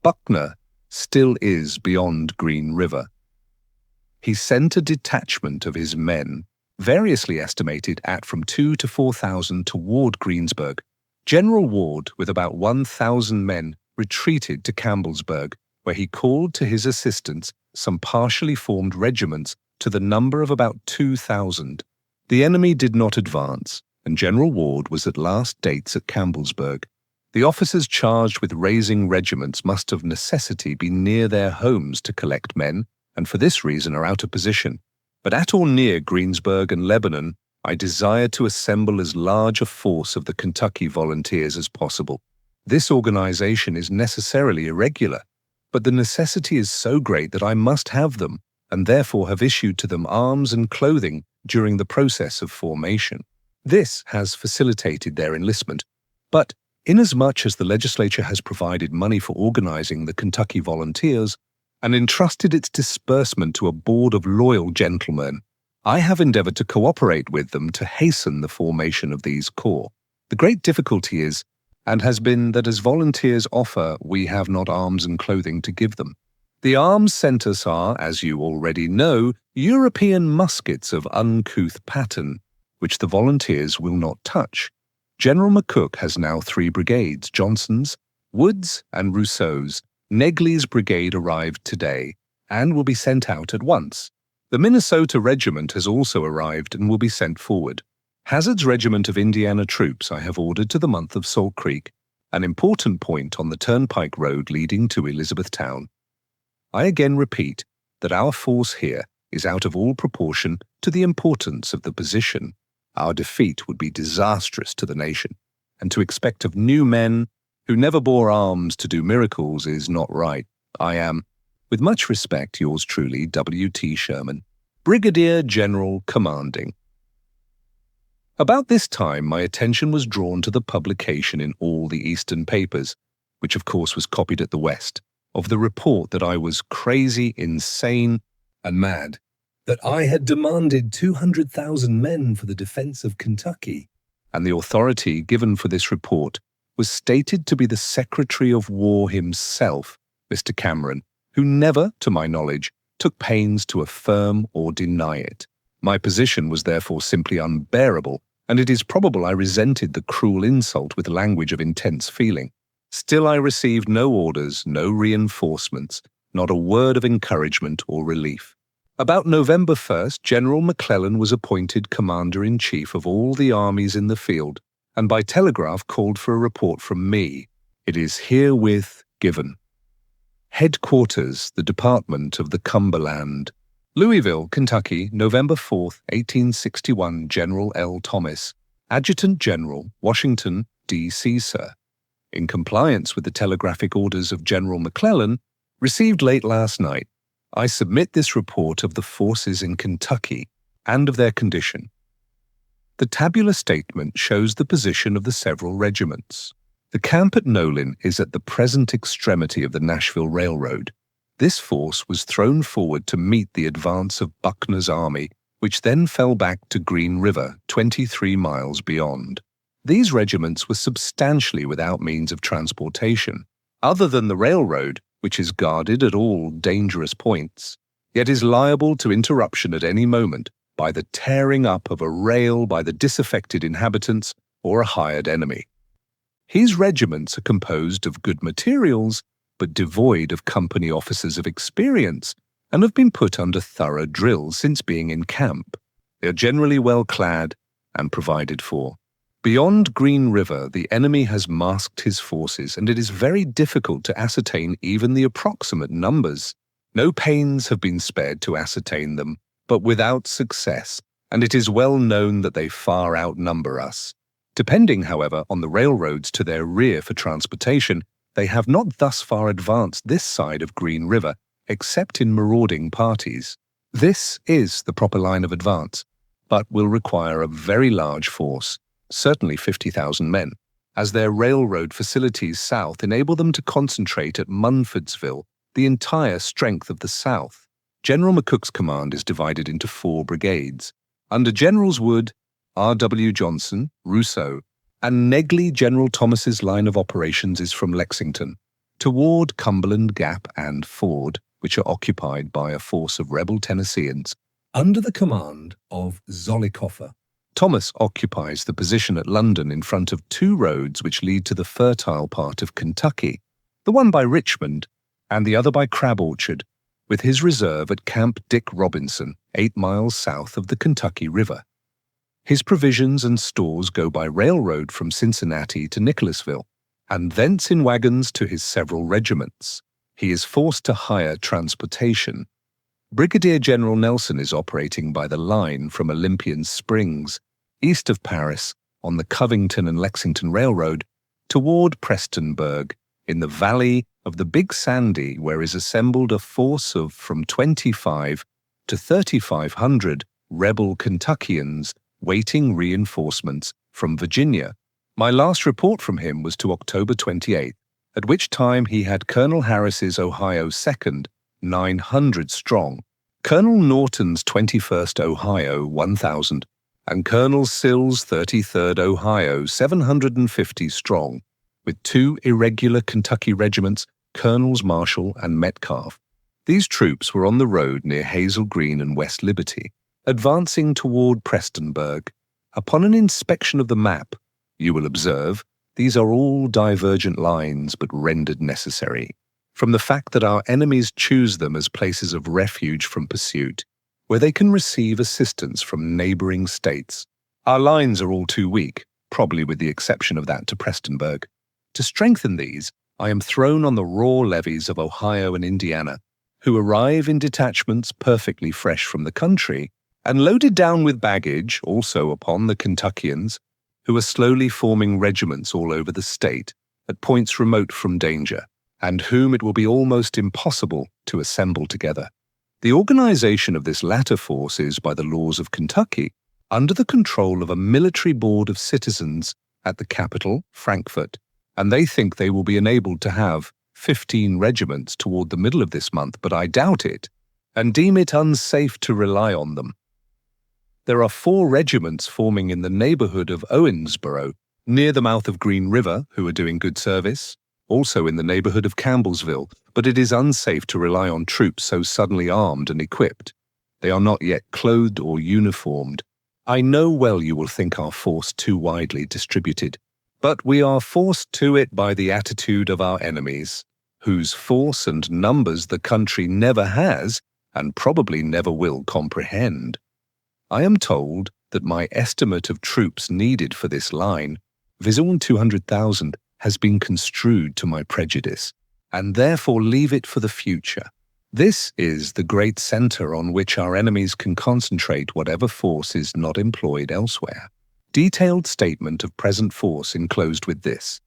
Buckner still is beyond Green River. He sent a detachment of his men, variously estimated at from 2,000 to 4,000, toward Greensburg. General Ward, with about 1,000 men, retreated to Campbellsburg, where he called to his assistance some partially formed regiments to the number of about 2,000. The enemy did not advance, and General Ward was at last dates at Campbellsburg. The officers charged with raising regiments must of necessity be near their homes to collect men, and for this reason are out of position. But at or near Greensburg and Lebanon, I desire to assemble as large a force of the Kentucky volunteers as possible. This organization is necessarily irregular, but the necessity is so great that I must have them, and therefore have issued to them arms and clothing during the process of formation. This has facilitated their enlistment, but Inasmuch as the legislature has provided money for organizing the Kentucky Volunteers and entrusted its disbursement to a board of loyal gentlemen, I have endeavored to cooperate with them to hasten the formation of these corps. The great difficulty is, and has been, that as volunteers offer, we have not arms and clothing to give them. The arms sent us are, as you already know, European muskets of uncouth pattern, which the volunteers will not touch. General McCook has now 3 brigades, Johnson's, Wood's, and Rousseau's. Negley's brigade arrived today and will be sent out at once. The Minnesota Regiment has also arrived and will be sent forward. Hazard's Regiment of Indiana troops I have ordered to the month of Salt Creek, an important point on the turnpike road leading to Elizabethtown. I again repeat that our force here is out of all proportion to the importance of the position. Our defeat would be disastrous to the nation, and to expect of new men who never bore arms to do miracles is not right. I am, with much respect, yours truly, W.T. Sherman, Brigadier General Commanding. About this time, my attention was drawn to the publication in all the Eastern papers, which of course was copied at the West, of the report that I was crazy, insane, and mad, that I had demanded 200,000 men for the defense of Kentucky, and the authority given for this report was stated to be the Secretary of War himself, Mr. Cameron, who never, to my knowledge, took pains to affirm or deny it. My position was therefore simply unbearable, and it is probable I resented the cruel insult with language of intense feeling. Still I received no orders, no reinforcements, not a word of encouragement or relief. About November 1st, General McClellan was appointed Commander-in-Chief of all the armies in the field, and by telegraph called for a report from me. It is herewith given. Headquarters, the Department of the Cumberland. Louisville, Kentucky, November 4th, 1861, General L. Thomas, Adjutant General, Washington, D.C., sir. In compliance with the telegraphic orders of General McClellan, received late last night, I submit this report of the forces in Kentucky and of their condition. The tabular statement shows the position of the several regiments. The camp at Nolin is at the present extremity of the Nashville Railroad. This force was thrown forward to meet the advance of Buckner's army, which then fell back to Green River, 23 miles beyond. These regiments were substantially without means of transportation, other than the railroad, which is guarded at all dangerous points, yet is liable to interruption at any moment by the tearing up of a rail by the disaffected inhabitants or a hired enemy. His regiments are composed of good materials, but devoid of company officers of experience, and have been put under thorough drill since being in camp. They are generally well clad and provided for. Beyond Green River, the enemy has masked his forces, and it is very difficult to ascertain even the approximate numbers. No pains have been spared to ascertain them, but without success, and it is well known that they far outnumber us. Depending, however, on the railroads to their rear for transportation, they have not thus far advanced this side of Green River, except in marauding parties. This is the proper line of advance, but will require a very large force, certainly 50,000 men, as their railroad facilities south enable them to concentrate at Munfordsville the entire strength of the South. General McCook's command is divided into 4 brigades. Under Generals Wood, R.W. Johnson, Rousseau, and Negley, General Thomas's line of operations is from Lexington toward Cumberland Gap and Ford, which are occupied by a force of rebel Tennesseans under the command of Zollicoffer. Thomas occupies the position at London in front of 2 roads which lead to the fertile part of Kentucky, the one by Richmond and the other by Crab Orchard, with his reserve at Camp Dick Robinson, 8 miles south of the Kentucky River. His provisions and stores go by railroad from Cincinnati to Nicholasville, and thence in wagons to his several regiments. He is forced to hire transportation. Brigadier General Nelson is operating by the line from Olympian Springs, east of Paris, on the Covington and Lexington Railroad, toward Prestonburg, in the valley of the Big Sandy, where is assembled a force of from 25 to 3,500 rebel Kentuckians waiting reinforcements from Virginia. My last report from him was to October 28th, at which time he had Colonel Harris's Ohio 2nd, 900 strong, Colonel Norton's 21st Ohio, 1,000, and Colonel Sill's 33rd Ohio, 750 strong, with 2 irregular Kentucky regiments, Colonels Marshall and Metcalf. These troops were on the road near Hazel Green and West Liberty, advancing toward Prestonburg. Upon an inspection of the map, you will observe these are all divergent lines but rendered necessary, from the fact that our enemies choose them as places of refuge from pursuit, where they can receive assistance from neighboring states. Our lines are all too weak, probably with the exception of that to Prestonburg. To strengthen these, I am thrown on the raw levies of Ohio and Indiana, who arrive in detachments perfectly fresh from the country, and loaded down with baggage also upon the Kentuckians, who are slowly forming regiments all over the state, at points remote from danger, and whom it will be almost impossible to assemble together. The organization of this latter force is, by the laws of Kentucky, under the control of a military board of citizens at the capital, Frankfort, and they think they will be enabled to have 15 regiments toward the middle of this month, but I doubt it, and deem it unsafe to rely on them. There are 4 regiments forming in the neighborhood of Owensboro, near the mouth of Green River, who are doing good service, also in the neighborhood of Campbellsville, but it is unsafe to rely on troops so suddenly armed and equipped. They are not yet clothed or uniformed. I know well you will think our force too widely distributed, but we are forced to it by the attitude of our enemies, whose force and numbers the country never has and probably never will comprehend. I am told that my estimate of troops needed for this line, viz. 200,000, has been construed to my prejudice, and therefore leave it for the future. This is the great center on which our enemies can concentrate whatever force is not employed elsewhere. Detailed statement of present force enclosed with this.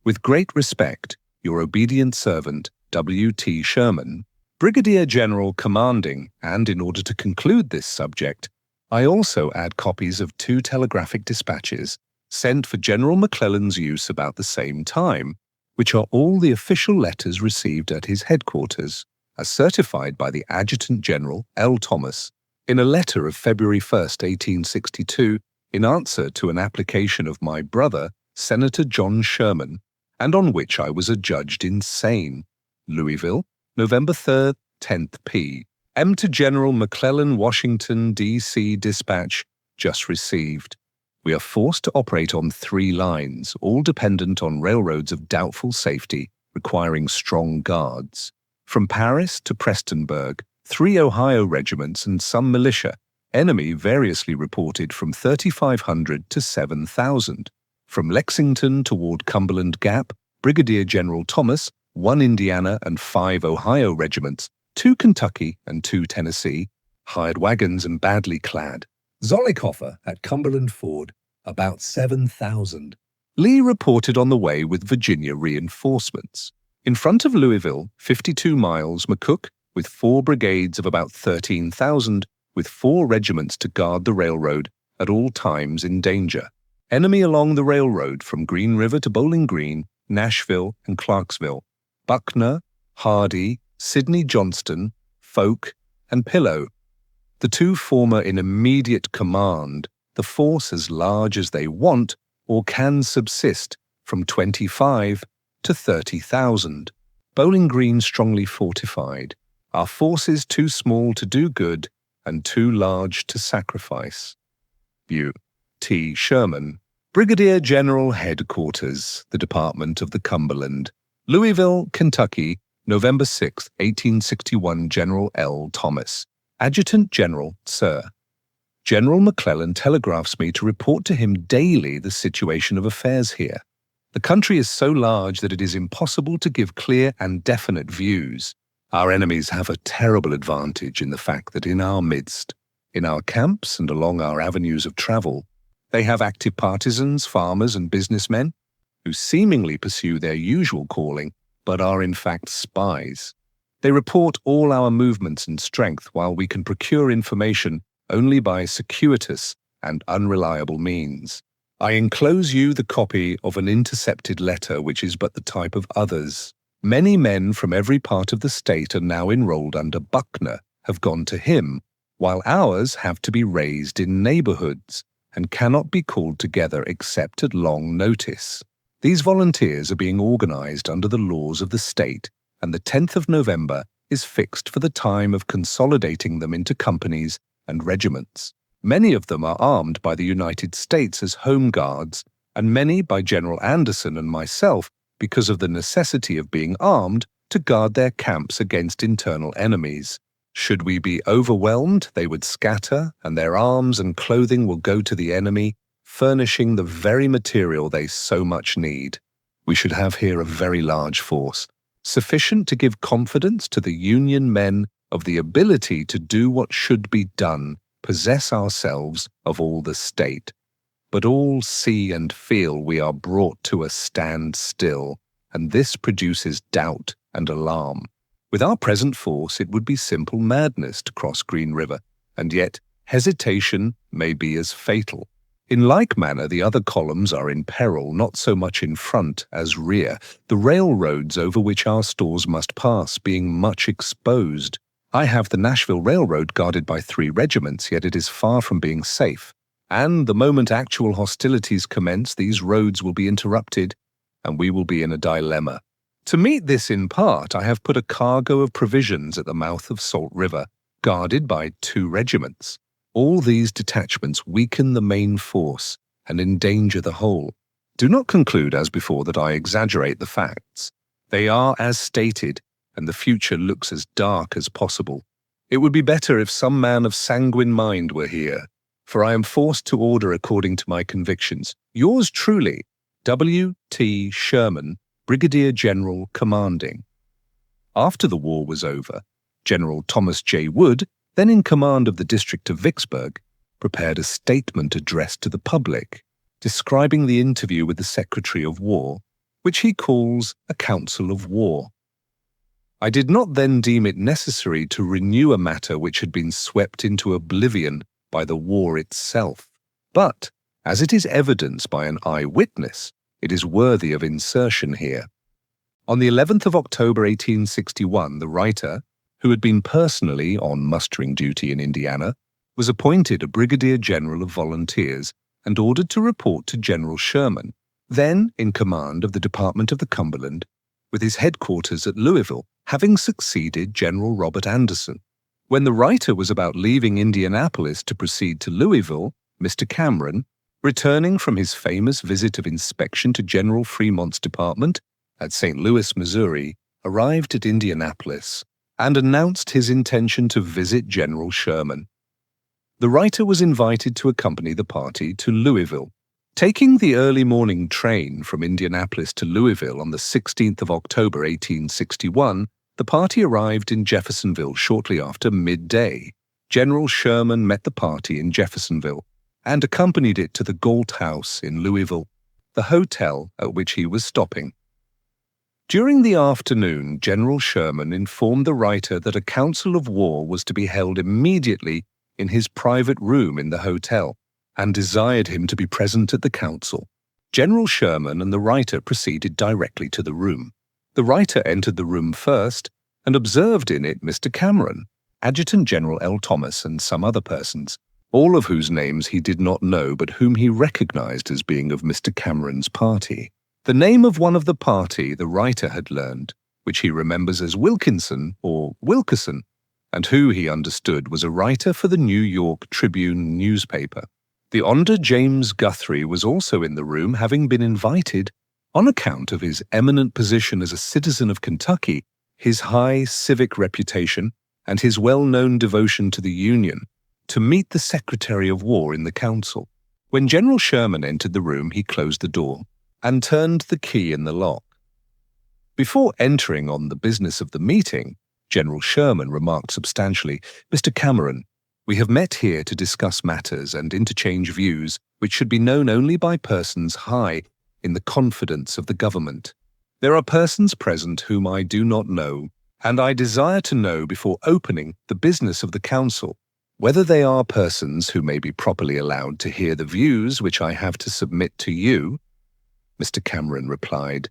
With great respect, your obedient servant, W.T. Sherman, Brigadier General commanding, and in order to conclude this subject, I also add copies of 2 telegraphic dispatches sent for General McClellan's use about the same time, which are all the official letters received at his headquarters, as certified by the Adjutant General L. Thomas, in a letter of February 1st, 1862, in answer to an application of my brother, Senator John Sherman, and on which I was adjudged insane. Louisville, November 3rd, 10th p. M. to General McClellan, Washington, D.C. Dispatch, just received. We are forced to operate on 3 lines, all dependent on railroads of doubtful safety, requiring strong guards. From Paris to Prestonburg, 3 Ohio regiments and some militia, enemy variously reported from 3,500 to 7,000. From Lexington toward Cumberland Gap, Brigadier General Thomas, 1 Indiana and 5 Ohio regiments, 2 Kentucky and 2 Tennessee, hired wagons and badly clad. Zollicoffer at Cumberland Ford, about 7,000. Lee reported on the way with Virginia reinforcements. In front of Louisville, 52 miles, McCook, with 4 brigades of about 13,000, with 4 regiments to guard the railroad, at all times in danger. Enemy along the railroad from Green River to Bowling Green, Nashville, and Clarksville. Buckner, Hardee, Sidney Johnston, Folk, and Pillow. The 2 former in immediate command, the force as large as they want or can subsist, from 25 to 30,000. Bowling Green strongly fortified. Our forces too small to do good and too large to sacrifice. View. T. Sherman, Brigadier General Headquarters, the Department of the Cumberland, Louisville, Kentucky, November 6, 1861. General L. Thomas, Adjutant General, Sir. General McClellan telegraphs me to report to him daily the situation of affairs here. The country is so large that it is impossible to give clear and definite views. Our enemies have a terrible advantage in the fact that in our midst, in our camps and along our avenues of travel, they have active partisans, farmers, and businessmen who seemingly pursue their usual calling, but are in fact spies. They report all our movements and strength, while we can procure information only by circuitous and unreliable means. I enclose you the copy of an intercepted letter which is but the type of others. Many men from every part of the state are now enrolled under Buckner, have gone to him, while ours have to be raised in neighborhoods and cannot be called together except at long notice. These volunteers are being organized under the laws of the state, and the 10th of November is fixed for the time of consolidating them into companies and regiments. Many of them are armed by the United States as home guards, and many by General Anderson and myself because of the necessity of being armed to guard their camps against internal enemies. Should we be overwhelmed, they would scatter, and their arms and clothing will go to the enemy, furnishing the very material they so much need. We should have here a very large force, sufficient to give confidence to the Union men of the ability to do what should be done, possess ourselves of all the state. But all see and feel we are brought to a standstill, and this produces doubt and alarm. With our present force, it would be simple madness to cross Green River, and yet hesitation may be as fatal. In like manner, the other columns are in peril, not so much in front as rear, the railroads over which our stores must pass being much exposed. I have the Nashville Railroad guarded by 3 regiments, yet it is far from being safe. And the moment actual hostilities commence, these roads will be interrupted, and we will be in a dilemma. To meet this in part, I have put a cargo of provisions at the mouth of Salt River, guarded by 2 regiments. All these detachments weaken the main force and endanger the whole. Do not conclude, as before, that I exaggerate the facts. They are as stated, and the future looks as dark as possible. It would be better if some man of sanguine mind were here, for I am forced to order according to my convictions. Yours truly, W. T. Sherman, Brigadier General Commanding. After the war was over, General Thomas J. Wood, then in command of the district of Vicksburg, prepared a statement addressed to the public, describing the interview with the Secretary of War, which he calls a council of war. I did not then deem it necessary to renew a matter which had been swept into oblivion by the war itself, but, as it is evidenced by an eyewitness, it is worthy of insertion here. On the 11th of October 1861, the writer, who had been personally on mustering duty in Indiana, was appointed a brigadier general of volunteers and ordered to report to General Sherman, then in command of the Department of the Cumberland, with his headquarters at Louisville, having succeeded General Robert Anderson. When the writer was about leaving Indianapolis to proceed to Louisville, Mr. Cameron, returning from his famous visit of inspection to General Fremont's department at St. Louis, Missouri, arrived at Indianapolis and announced his intention to visit General Sherman. The writer was invited to accompany the party to Louisville. Taking the early morning train from Indianapolis to Louisville on the 16th of October 1861, the party arrived in Jeffersonville shortly after midday. General Sherman met the party in Jeffersonville and accompanied it to the Galt House in Louisville, the hotel at which he was stopping. During the afternoon, General Sherman informed the writer that a council of war was to be held immediately in his private room in the hotel, and desired him to be present at the council. General Sherman and the writer proceeded directly to the room. The writer entered the room first and observed in it Mr. Cameron, Adjutant General L. Thomas, and some other persons, all of whose names he did not know but whom he recognized as being of Mr. Cameron's party. The name of one of the party the writer had learned, which he remembers as Wilkinson or Wilkerson, and who he understood was a writer for the New York Tribune newspaper. The Hon. James Guthrie was also in the room, having been invited, on account of his eminent position as a citizen of Kentucky, his high civic reputation, and his well-known devotion to the Union, to meet the Secretary of War in the council. When General Sherman entered the room, he closed the door and turned the key in the lock. Before entering on the business of the meeting, General Sherman remarked substantially, "Mr. Cameron, we have met here to discuss matters and interchange views which should be known only by persons high in the confidence of the government. There are persons present whom I do not know, and I desire to know before opening the business of the council. Whether they are persons who may be properly allowed to hear the views which I have to submit to you, Mr. Cameron replied,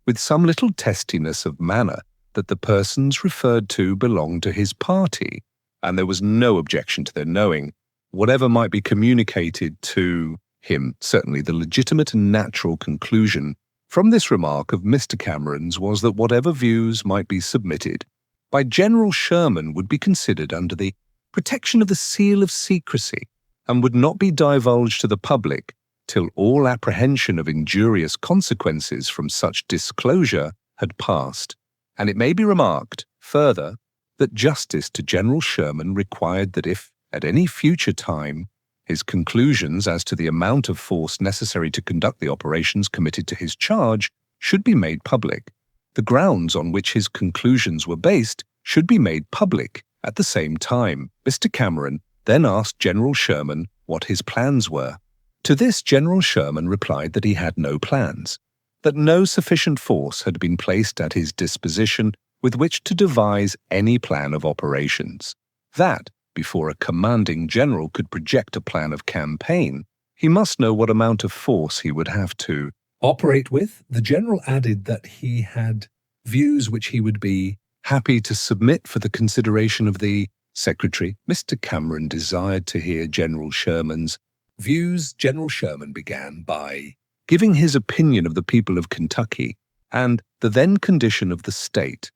with some little testiness of manner, that the persons referred to belonged to his party, and there was no objection to their knowing whatever might be communicated to him. Certainly the legitimate and natural conclusion from this remark of Mr. Cameron's was that whatever views might be submitted by General Sherman would be considered under the protection of the seal of secrecy and would not be divulged to the public till all apprehension of injurious consequences from such disclosure had passed. And it may be remarked, further, that justice to General Sherman required that if, at any future time, his conclusions as to the amount of force necessary to conduct the operations committed to his charge should be made public, the grounds on which his conclusions were based should be made public at the same time. Mr. Cameron then asked General Sherman what his plans were. To this, General Sherman replied that he had no plans, that no sufficient force had been placed at his disposition with which to devise any plan of operations, that, before a commanding general could project a plan of campaign, he must know what amount of force he would have to operate with. The general added that he had views which he would be happy to submit for the consideration of the Secretary. Mr. Cameron desired to hear General Sherman's views. General Sherman began by giving his opinion of the people of Kentucky and the then condition of the state.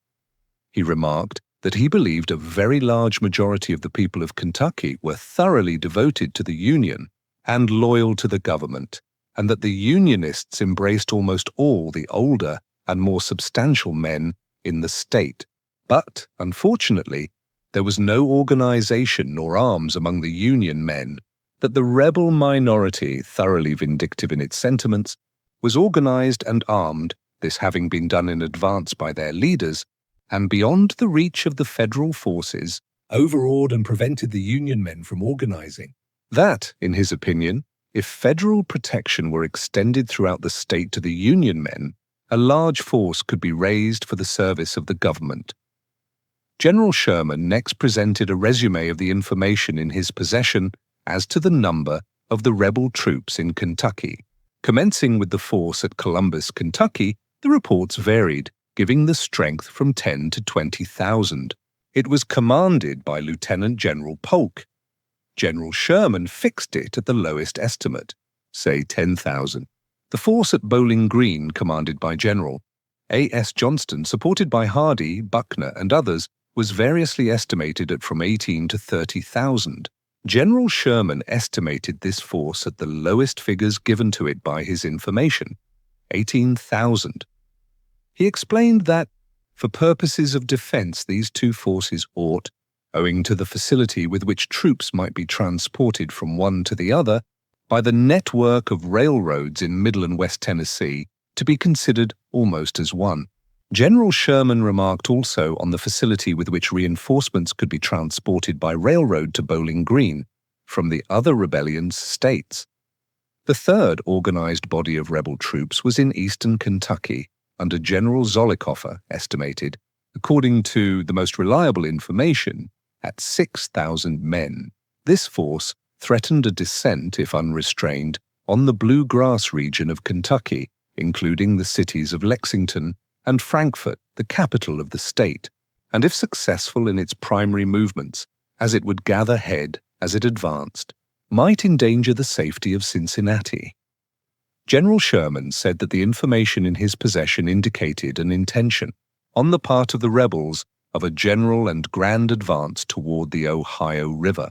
He remarked that he believed a very large majority of the people of Kentucky were thoroughly devoted to the Union and loyal to the government, and that the Unionists embraced almost all the older and more substantial men in the state. But, unfortunately, there was no organization nor arms among the Union men, that the rebel minority, thoroughly vindictive in its sentiments, was organized and armed, this having been done in advance by their leaders, and beyond the reach of the federal forces, overawed and prevented the Union men from organizing. That, in his opinion, if federal protection were extended throughout the state to the Union men, a large force could be raised for the service of the government. General Sherman next presented a resume of the information in his possession as to the number of the rebel troops in Kentucky. Commencing with the force at Columbus, Kentucky, the reports varied, giving the strength from 10 to 20,000. It was commanded by Lieutenant General Polk. General Sherman fixed it at the lowest estimate, say 10,000. The force at Bowling Green, commanded by General A.S. Johnston, supported by Hardee, Buckner, and others, was variously estimated at from 18 to 30,000. General Sherman estimated this force at the lowest figures given to it by his information, 18,000. He explained that, for purposes of defense, these two forces ought, owing to the facility with which troops might be transported from one to the other, by the network of railroads in Middle and West Tennessee, to be considered almost as one. General Sherman remarked also on the facility with which reinforcements could be transported by railroad to Bowling Green from the other rebellion states. The third organized body of rebel troops was in eastern Kentucky, under General Zollicoffer, estimated, according to the most reliable information, at 6,000 men. This force threatened a descent, if unrestrained, on the bluegrass region of Kentucky, including the cities of Lexington and Frankfort, the capital of the state, and if successful in its primary movements, as it would gather head as it advanced, might endanger the safety of Cincinnati. General Sherman said that the information in his possession indicated an intention, on the part of the rebels, of a general and grand advance toward the Ohio River.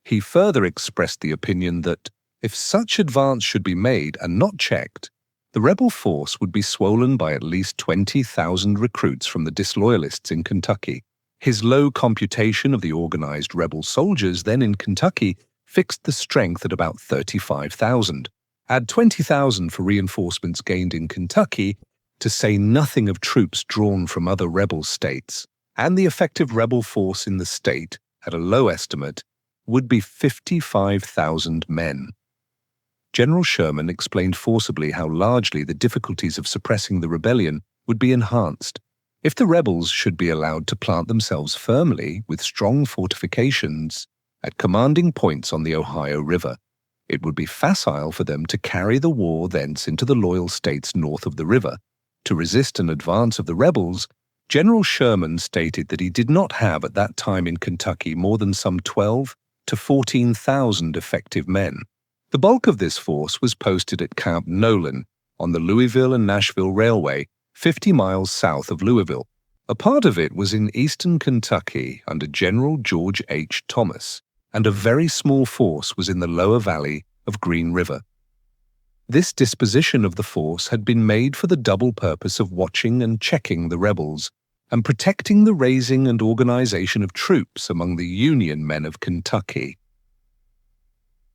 He further expressed the opinion that, if such advance should be made and not checked, the rebel force would be swollen by at least 20,000 recruits from the disloyalists in Kentucky. His low computation of the organized rebel soldiers then in Kentucky fixed the strength at about 35,000. Add 20,000 for reinforcements gained in Kentucky, to say nothing of troops drawn from other rebel states, and the effective rebel force in the state, at a low estimate, would be 55,000 men. General Sherman explained forcibly how largely the difficulties of suppressing the rebellion would be enhanced if the rebels should be allowed to plant themselves firmly with strong fortifications at commanding points on the Ohio River. It would be facile for them to carry the war thence into the loyal states north of the river. To resist an advance of the rebels, General Sherman stated that he did not have at that time in Kentucky more than some 12 to 14,000 effective men. The bulk of this force was posted at Camp Nolan on the Louisville and Nashville Railway, 50 miles south of Louisville. A part of it was in eastern Kentucky under General George H. Thomas, and a very small force was in the lower valley of Green River. This disposition of the force had been made for the double purpose of watching and checking the rebels and protecting the raising and organization of troops among the Union men of Kentucky.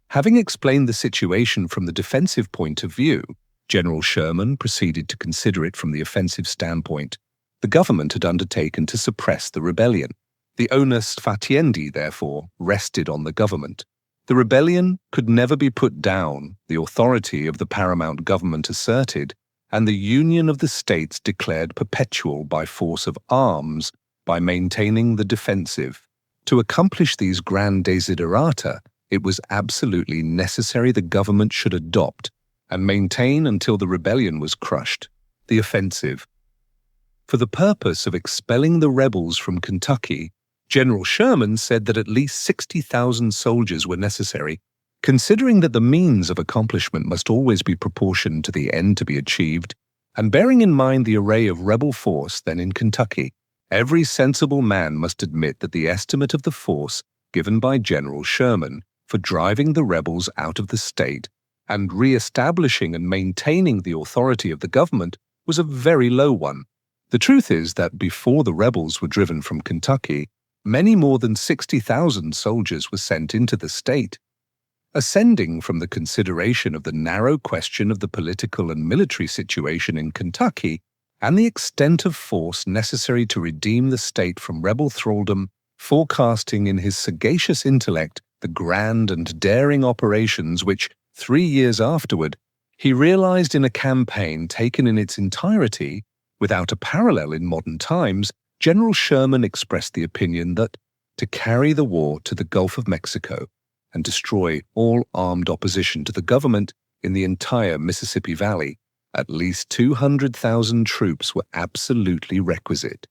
Having explained the situation from the defensive point of view, General Sherman proceeded to consider it from the offensive standpoint. The government had undertaken to suppress the rebellion. The onus fatiendi, therefore, rested on the government. The rebellion could never be put down, the authority of the paramount government asserted, and the union of the states declared perpetual by force of arms by maintaining the defensive. To accomplish these grand desiderata, it was absolutely necessary the government should adopt and maintain until the rebellion was crushed, the offensive. For the purpose of expelling the rebels from Kentucky, General Sherman said that at least 60,000 soldiers were necessary, considering that the means of accomplishment must always be proportioned to the end to be achieved, and bearing in mind the array of rebel force then in Kentucky. Every sensible man must admit that the estimate of the force given by General Sherman for driving the rebels out of the state and re-establishing and maintaining the authority of the government was a very low one. The truth is that before the rebels were driven from Kentucky, many more than 60,000 soldiers were sent into the state. Ascending from the consideration of the narrow question of the political and military situation in Kentucky and the extent of force necessary to redeem the state from rebel thraldom, forecasting in his sagacious intellect the grand and daring operations which, 3 years afterward, he realized in a campaign taken in its entirety, without a parallel in modern times, General Sherman expressed the opinion that to carry the war to the Gulf of Mexico and destroy all armed opposition to the government in the entire Mississippi Valley, at least 200,000 troops were absolutely requisite.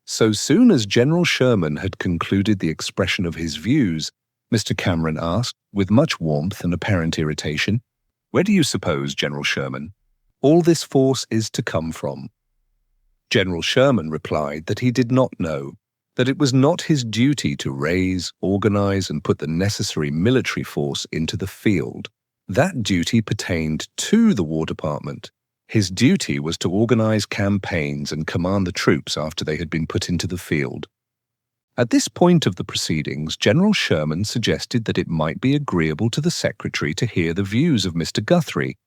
So soon as General Sherman had concluded the expression of his views, Mr. Cameron asked, with much warmth and apparent irritation, "Where do you suppose, General Sherman, all this force is to come from?" General Sherman replied that he did not know, that it was not his duty to raise, organize, and put the necessary military force into the field. That duty pertained to the War Department. His duty was to organize campaigns and command the troops after they had been put into the field. At this point of the proceedings, General Sherman suggested that it might be agreeable to the Secretary to hear the views of Mr. Guthrie.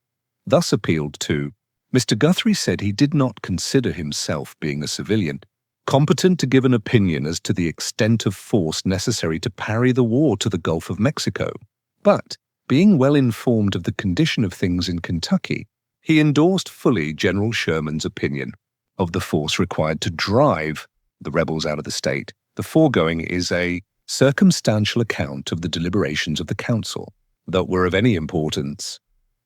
Thus appealed to, Mr. Guthrie said he did not consider himself, being a civilian, competent to give an opinion as to the extent of force necessary to parry the war to the Gulf of Mexico, but, being well informed of the condition of things in Kentucky, he endorsed fully General Sherman's opinion of the force required to drive the rebels out of the state. The foregoing is a circumstantial account of the deliberations of the council that were of any importance.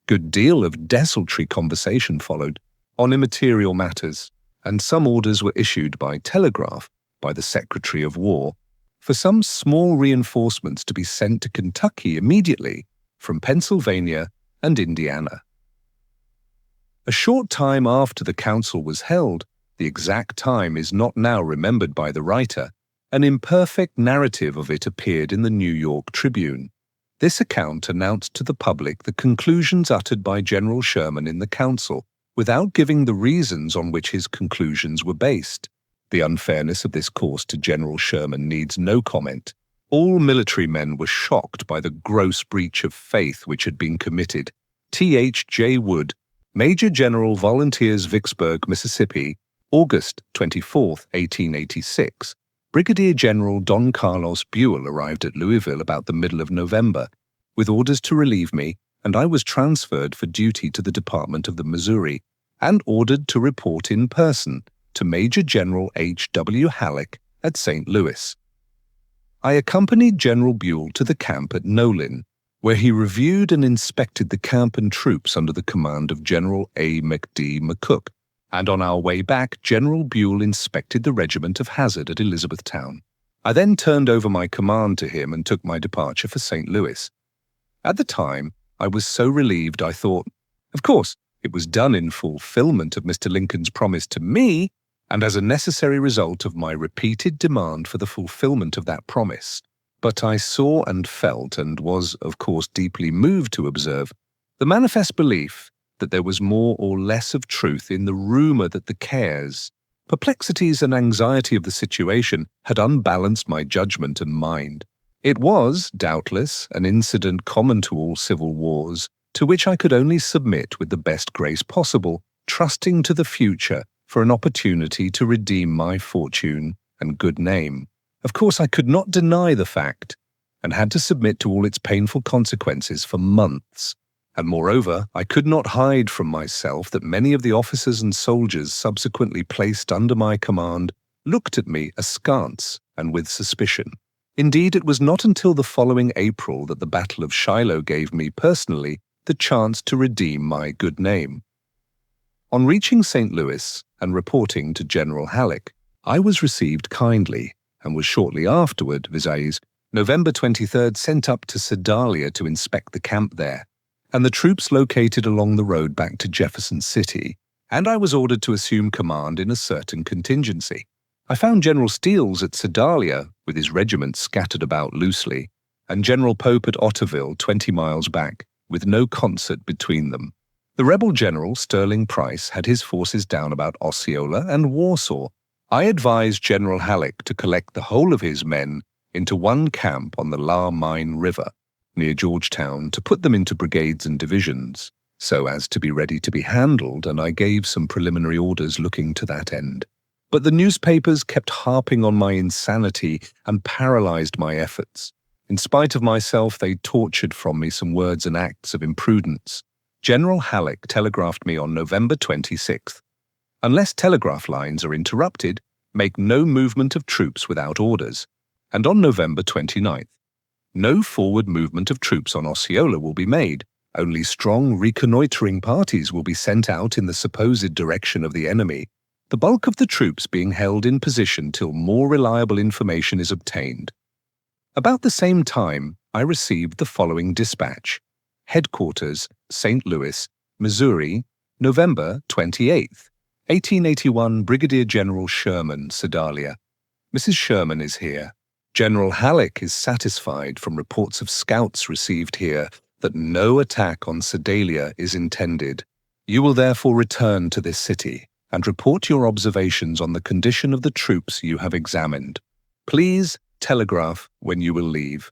Good deal of desultory conversation followed on immaterial matters, and some orders were issued by telegraph by the Secretary of War for some small reinforcements to be sent to Kentucky immediately from Pennsylvania and Indiana. A short time after the council was held, the exact time is not now remembered by the writer, an imperfect narrative of it appeared in the New York Tribune. This account announced to the public the conclusions uttered by General Sherman in the council, without giving the reasons on which his conclusions were based. The unfairness of this course to General Sherman needs no comment. All military men were shocked by the gross breach of faith which had been committed. T.H.J. Wood, Major General Volunteers, Vicksburg, Mississippi, August 24, 1886. Brigadier General Don Carlos Buell arrived at Louisville about the middle of November, with orders to relieve me, and I was transferred for duty to the Department of the Missouri, and ordered to report in person to Major General H.W. Halleck at St. Louis. I accompanied General Buell to the camp at Nolin, where he reviewed and inspected the camp and troops under the command of General A. McD. McCook, and on our way back, General Buell inspected the regiment of Hazard at Elizabethtown. I then turned over my command to him and took my departure for St. Louis. At the time, I was so relieved I thought, of course, it was done in fulfillment of Mr. Lincoln's promise to me, and as a necessary result of my repeated demand for the fulfillment of that promise. But I saw and felt, and was, of course, deeply moved to observe, the manifest belief that there was more or less of truth in the rumor that the cares, perplexities, and anxiety of the situation had unbalanced my judgment and mind. It was, doubtless, an incident common to all civil wars, to which I could only submit with the best grace possible, trusting to the future for an opportunity to redeem my fortune and good name. Of course, I could not deny the fact, and had to submit to all its painful consequences for months. And moreover, I could not hide from myself that many of the officers and soldiers subsequently placed under my command looked at me askance and with suspicion. Indeed, it was not until the following April that the Battle of Shiloh gave me personally the chance to redeem my good name. On reaching St. Louis and reporting to General Halleck, I was received kindly and was shortly afterward, viz. November 23rd, sent up to Sedalia to inspect the camp there, and the troops located along the road back to Jefferson City, and I was ordered to assume command in a certain contingency. I found General Steele's at Sedalia, with his regiment scattered about loosely, and General Pope at Otterville, 20 miles back, with no concert between them. The rebel general, Sterling Price, had his forces down about Osceola and Warsaw. I advised General Halleck to collect the whole of his men into one camp on the La Mine River, near Georgetown, to put them into brigades and divisions, so as to be ready to be handled, and I gave some preliminary orders looking to that end. But the newspapers kept harping on my insanity and paralyzed my efforts. In spite of myself, they tortured from me some words and acts of imprudence. General Halleck telegraphed me on November 26th. Unless telegraph lines are interrupted, make no movement of troops without orders. And on November 29th, no forward movement of troops on Osceola will be made. Only strong reconnoitering parties will be sent out in the supposed direction of the enemy, the bulk of the troops being held in position till more reliable information is obtained. About the same time, I received the following dispatch. Headquarters, St. Louis, Missouri, November 28th, 1881, Brigadier General Sherman, Sedalia. Mrs. Sherman is here. General Halleck is satisfied from reports of scouts received here that no attack on Sedalia is intended. You will therefore return to this city and report your observations on the condition of the troops you have examined. Please telegraph when you will leave.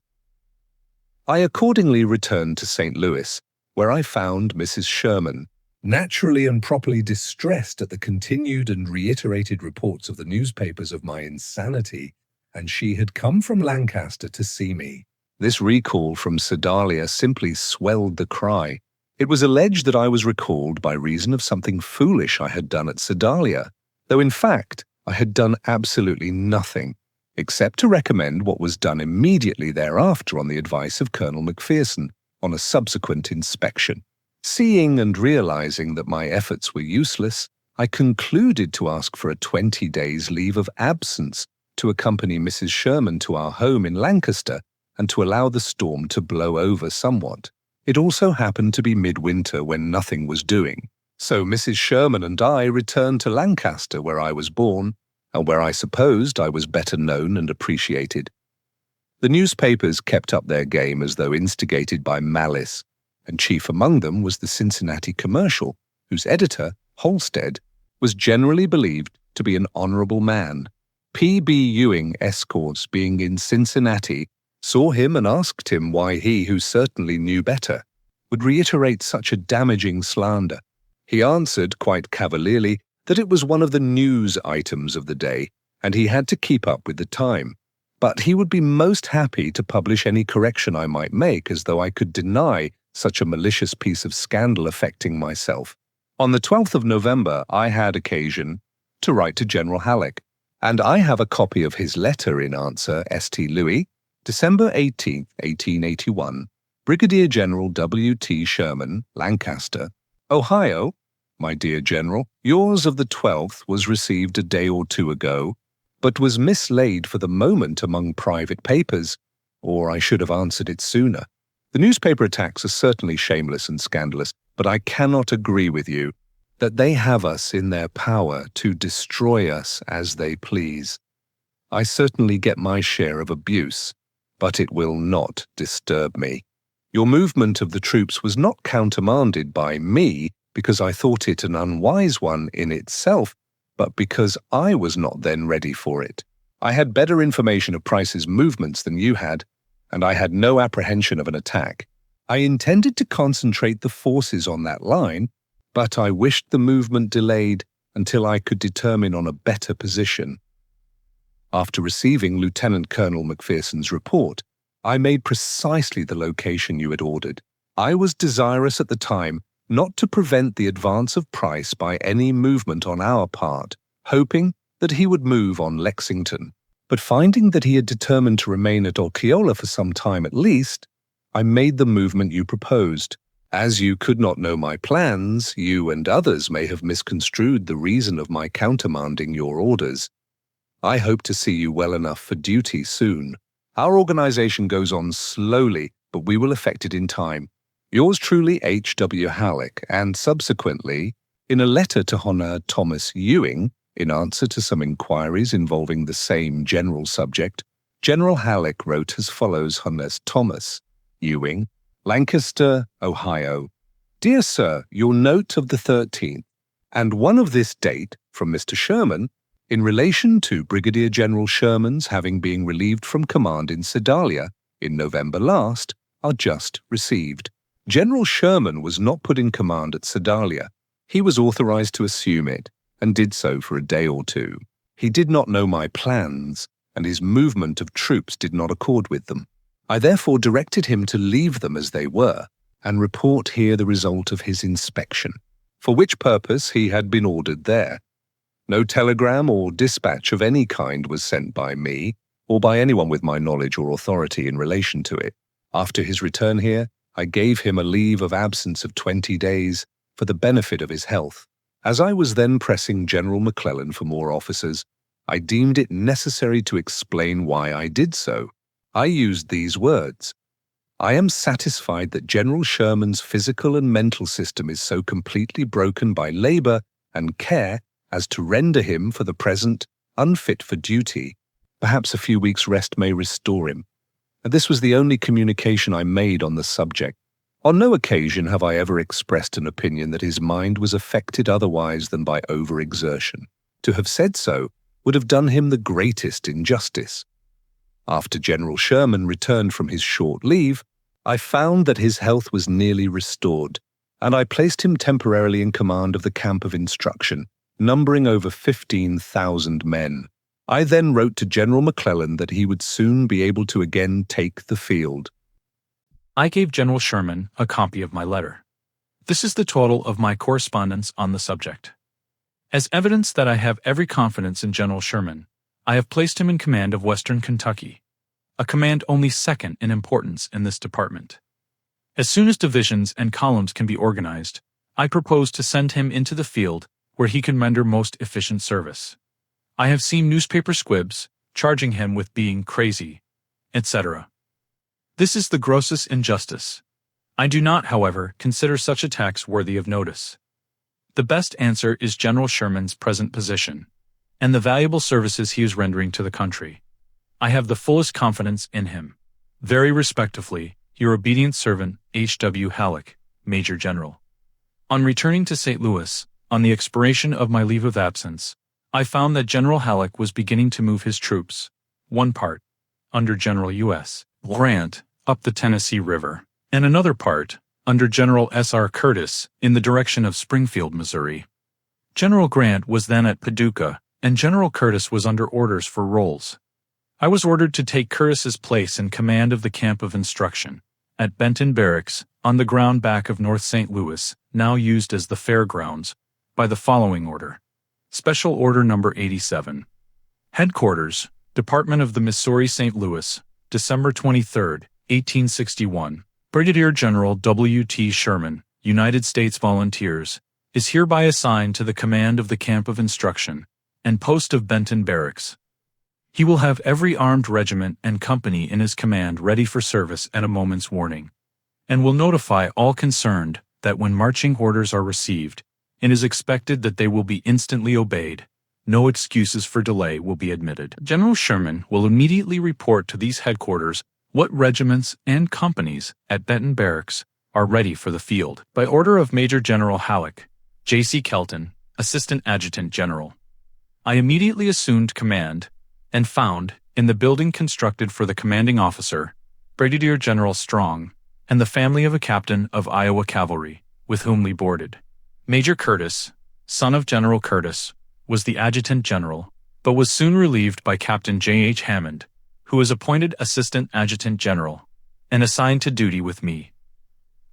I accordingly returned to St. Louis, where I found Mrs. Sherman, naturally and properly distressed at the continued and reiterated reports of the newspapers of my insanity, and she had come from Lancaster to see me. This recall from Sedalia simply swelled the cry. It was alleged that I was recalled by reason of something foolish I had done at Sedalia, though in fact I had done absolutely nothing, except to recommend what was done immediately thereafter on the advice of Colonel McPherson on a subsequent inspection. Seeing and realizing that my efforts were useless, I concluded to ask for a 20 days' leave of absence to accompany Mrs. Sherman to our home in Lancaster and to allow the storm to blow over somewhat. It also happened to be midwinter when nothing was doing, so Mrs. Sherman and I returned to Lancaster, where I was born, and where I supposed I was better known and appreciated. The newspapers kept up their game as though instigated by malice, and chief among them was the Cincinnati Commercial, whose editor, Halstead, was generally believed to be an honorable man. P.B. Ewing escorts being in Cincinnati saw him and asked him why he, who certainly knew better, would reiterate such a damaging slander. He answered quite cavalierly that it was one of the news items of the day, and he had to keep up with the time. But he would be most happy to publish any correction I might make, as though I could deny such a malicious piece of scandal affecting myself. On the 12th of November, I had occasion to write to General Halleck, and I have a copy of his letter in answer, St. Louis, December 18, 1881, Brigadier General W.T. Sherman, Lancaster, Ohio. My dear General, yours of the 12th was received a day or two ago, but was mislaid for the moment among private papers, or I should have answered it sooner. The newspaper attacks are certainly shameless and scandalous, but I cannot agree with you that they have us in their power to destroy us as they please. I certainly get my share of abuse, but it will not disturb me. Your movement of the troops was not countermanded by me because I thought it an unwise one in itself, but because I was not then ready for it. I had better information of Price's movements than you had, and I had no apprehension of an attack. I intended to concentrate the forces on that line, but I wished the movement delayed until I could determine on a better position. After receiving Lieutenant Colonel McPherson's report, I made precisely the location you had ordered. I was desirous at the time not to prevent the advance of Price by any movement on our part, hoping that he would move on Lexington. But finding that he had determined to remain at Osceola for some time at least, I made the movement you proposed. As you could not know my plans, you and others may have misconstrued the reason of my countermanding your orders. I hope to see you well enough for duty soon. Our organization goes on slowly, but we will effect it in time. Yours truly, H.W. Halleck, and subsequently, in a letter to Hon. Thomas Ewing, in answer to some inquiries involving the same general subject, General Halleck wrote as follows: Hon. Thomas Ewing, Lancaster, Ohio. Dear Sir, your note of the 13th, and one of this date from Mr. Sherman, in relation to Brigadier General Sherman's having been relieved from command in Sedalia in November last, are just received. General Sherman was not put in command at Sedalia. He was authorized to assume it, and did so for a day or two. He did not know my plans, and his movement of troops did not accord with them. I therefore directed him to leave them as they were, and report here the result of his inspection, for which purpose he had been ordered there. No telegram or dispatch of any kind was sent by me, or by anyone with my knowledge or authority in relation to it. After his return here, I gave him a leave of absence of 20 days for the benefit of his health. As I was then pressing General McClellan for more officers, I deemed it necessary to explain why I did so. I used these words: I am satisfied that General Sherman's physical and mental system is so completely broken by labor and care as to render him, for the present, unfit for duty. Perhaps a few weeks' rest may restore him. And this was the only communication I made on the subject. On no occasion have I ever expressed an opinion that his mind was affected otherwise than by overexertion. To have said so would have done him the greatest injustice. After General Sherman returned from his short leave, I found that his health was nearly restored, and I placed him temporarily in command of the camp of instruction, numbering over 15,000 men. I then wrote to General McClellan that he would soon be able to again take the field. I gave General Sherman a copy of my letter. This is the total of my correspondence on the subject. As evidence that I have every confidence in General Sherman, I have placed him in command of Western Kentucky, a command only second in importance in this department. As soon as divisions and columns can be organized, I propose to send him into the field where he can render most efficient service. I have seen newspaper squibs charging him with being crazy, etc. This is the grossest injustice. I do not, however, consider such attacks worthy of notice. The best answer is General Sherman's present position, and the valuable services he is rendering to the country. I have the fullest confidence in him. Very respectfully, your obedient servant, H.W. Halleck, Major General. On returning to St. Louis, on the expiration of my leave of absence, I found that General Halleck was beginning to move his troops, one part, under General U.S. Grant, up the Tennessee River, and another part, under General S.R. Curtis, in the direction of Springfield, Missouri. General Grant was then at Paducah, and General Curtis was under orders for Rolls. I was ordered to take Curtis's place in command of the camp of instruction, at Benton Barracks, on the ground back of North St. Louis, now used as the fairgrounds, by the following order. Special Order Number 87. Headquarters, Department of the Missouri St. Louis, December 23, 1861. Brigadier General W.T. Sherman, United States Volunteers, is hereby assigned to the command of the Camp of Instruction and post of Benton Barracks. He will have every armed regiment and company in his command ready for service at a moment's warning, and will notify all concerned that when marching orders are received, it is expected that they will be instantly obeyed. No excuses for delay will be admitted. General Sherman will immediately report to these headquarters what regiments and companies at Benton Barracks are ready for the field. By order of Major General Halleck, J.C. Kelton, Assistant Adjutant General, I immediately assumed command and found, in the building constructed for the commanding officer, Brigadier General Strong, and the family of a captain of Iowa Cavalry, with whom we boarded. Major Curtis, son of General Curtis, was the Adjutant General, but was soon relieved by Captain J.H. Hammond, who was appointed Assistant Adjutant General, and assigned to duty with me.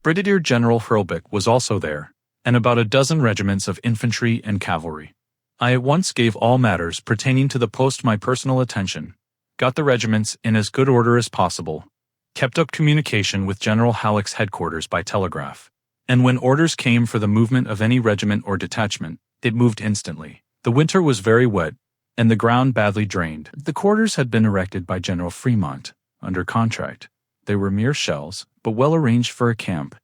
Brigadier General Hurlbut was also there, and about a dozen regiments of infantry and cavalry. I at once gave all matters pertaining to the post my personal attention, got the regiments in as good order as possible, kept up communication with General Halleck's headquarters by telegraph, and when orders came for the movement of any regiment or detachment, it moved instantly. The winter was very wet, and the ground badly drained. The quarters had been erected by General Fremont, under contract. They were mere shells, but well arranged for a camp,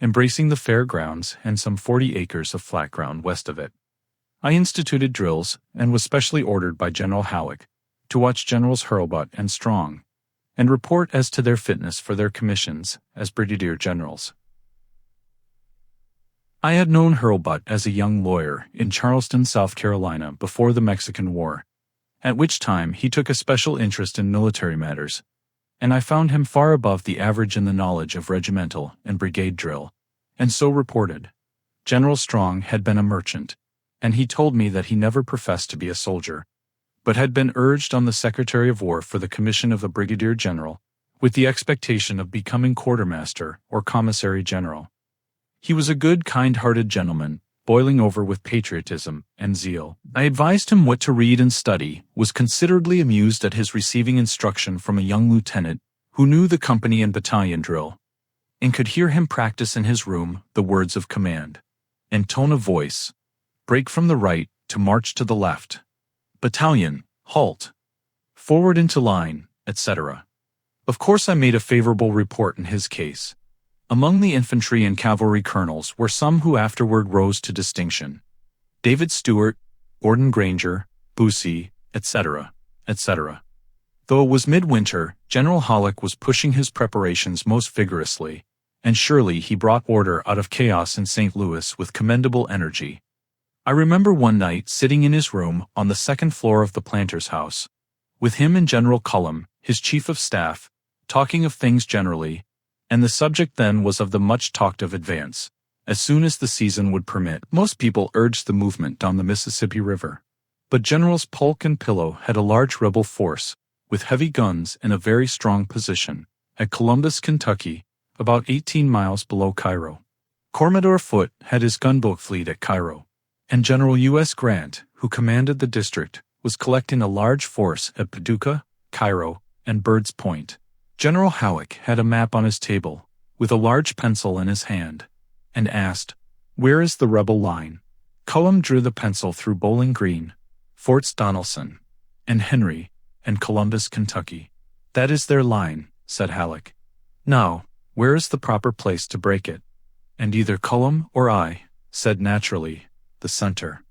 embracing the fair grounds and some 40 acres of flat ground west of it. I instituted drills and was specially ordered by General Halleck to watch Generals Hurlbut and Strong and report as to their fitness for their commissions as brigadier generals. I had known Hurlbut as a young lawyer in Charleston, South Carolina before the Mexican War, at which time he took a special interest in military matters, and I found him far above the average in the knowledge of regimental and brigade drill, and so reported. General Strong had been a merchant, and he told me that he never professed to be a soldier, but had been urged on the Secretary of War for the commission of a brigadier general, with the expectation of becoming quartermaster or commissary general. He was a good, kind-hearted gentleman, boiling over with patriotism and zeal. I advised him what to read and study, was considerably amused at his receiving instruction from a young lieutenant who knew the company and battalion drill, and could hear him practice in his room the words of command and tone of voice: break from the right to march to the left, battalion, halt, forward into line, etc. Of course I made a favorable report in his case. Among the infantry and cavalry colonels were some who afterward rose to distinction: David Stewart, Gordon Granger, Busey, etc., etc. Though it was midwinter, General Halleck was pushing his preparations most vigorously, and surely he brought order out of chaos in St. Louis with commendable energy. I remember one night sitting in his room on the second floor of the planter's house, with him and General Cullum, his chief of staff, talking of things generally, and the subject then was of the much-talked-of advance, as soon as the season would permit. Most people urged the movement down the Mississippi River, but Generals Polk and Pillow had a large rebel force, with heavy guns in a very strong position, at Columbus, Kentucky, about 18 miles below Cairo. Commodore Foote had his gunboat fleet at Cairo, and General U.S. Grant, who commanded the district, was collecting a large force at Paducah, Cairo, and Bird's Point. General Halleck had a map on his table, with a large pencil in his hand, and asked, "Where is the rebel line?" Cullum drew the pencil through Bowling Green, Forts Donelson, and Henry, and Columbus, Kentucky. "That is their line," said Halleck. "Now, where is the proper place to break it?" And either Cullum or I said naturally, "The center."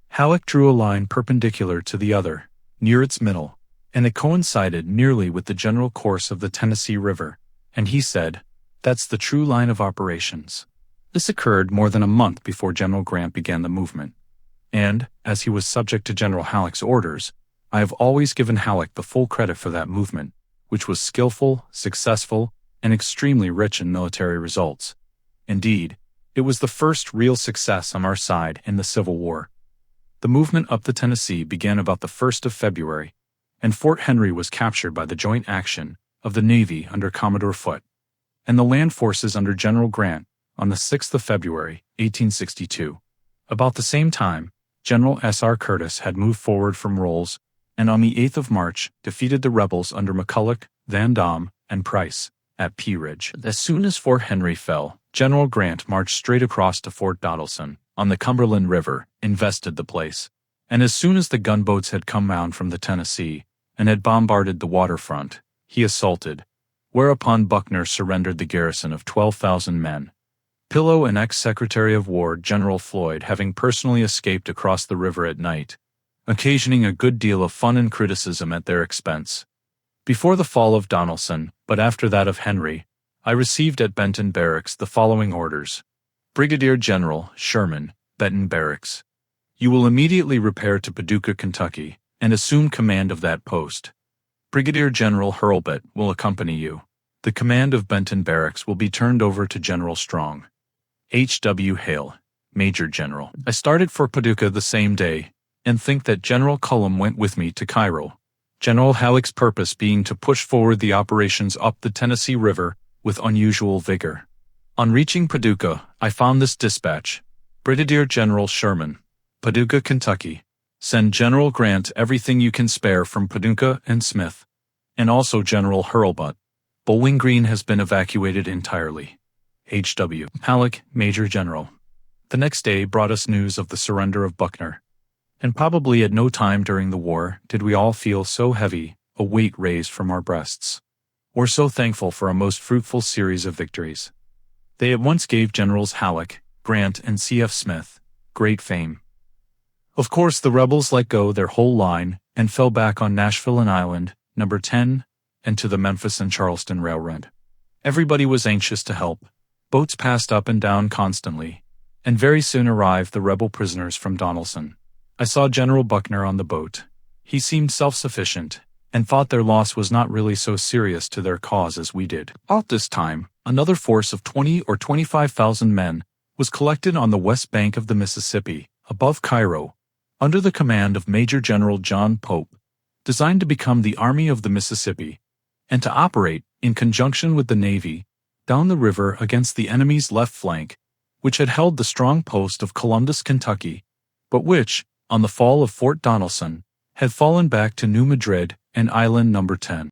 Halleck drew a line perpendicular to the other, near its middle, and it coincided nearly with the general course of the Tennessee River, and he said, "That's the true line of operations." This occurred more than a month before General Grant began the movement, and, as he was subject to General Halleck's orders, I have always given Halleck the full credit for that movement, which was skillful, successful, and extremely rich in military results. Indeed, it was the first real success on our side in the Civil War. The movement up the Tennessee began about the 1st of February, and Fort Henry was captured by the joint action of the Navy under Commodore Foote and the land forces under General Grant on the 6th of February, 1862. About the same time, General S.R. Curtis had moved forward from Rolls, and on the 8th of March defeated the rebels under McCulloch, Van Dorn, and Price, at Pea Ridge. As soon as Fort Henry fell, General Grant marched straight across to Fort Donelson, on the Cumberland River, invested the place. And as soon as the gunboats had come round from the Tennessee, and had bombarded the waterfront, he assaulted, whereupon Buckner surrendered the garrison of 12,000 men. Pillow and ex-Secretary of War General Floyd having personally escaped across the river at night, occasioning a good deal of fun and criticism at their expense. Before the fall of Donelson, but after that of Henry, I received at Benton Barracks the following orders. Brigadier General Sherman, Benton Barracks. You will immediately repair to Paducah, Kentucky, and assume command of that post. Brigadier General Hurlbut will accompany you. The command of Benton Barracks will be turned over to General Strong. H.W. Hale, Major General. I started for Paducah the same day, and think that General Cullom went with me to Cairo, General Halleck's purpose being to push forward the operations up the Tennessee River with unusual vigor. On reaching Paducah, I found this dispatch. Brigadier General Sherman, Paducah, Kentucky. Send General Grant everything you can spare from Paducah and Smith, and also General Hurlbut. Bowling Green has been evacuated entirely. H.W. Halleck, Major General. The next day brought us news of the surrender of Buckner. And probably at no time during the war did we all feel so heavy a weight raised from our breasts, or so thankful for a most fruitful series of victories. They at once gave Generals Halleck, Grant, and C.F. Smith great fame. Of course, the rebels let go their whole line and fell back on Nashville and Island, No. 10, and to the Memphis and Charleston Railroad. Everybody was anxious to help. Boats passed up and down constantly, and very soon arrived the rebel prisoners from Donelson. I saw General Buckner on the boat. He seemed self-sufficient, and thought their loss was not really so serious to their cause as we did. At this time, another force of 20 or 25,000 men was collected on the west bank of the Mississippi, above Cairo, under the command of Major General John Pope, designed to become the Army of the Mississippi, and to operate, in conjunction with the Navy, down the river against the enemy's left flank, which had held the strong post of Columbus, Kentucky, but which, on the fall of Fort Donelson, had fallen back to New Madrid and Island No. 10.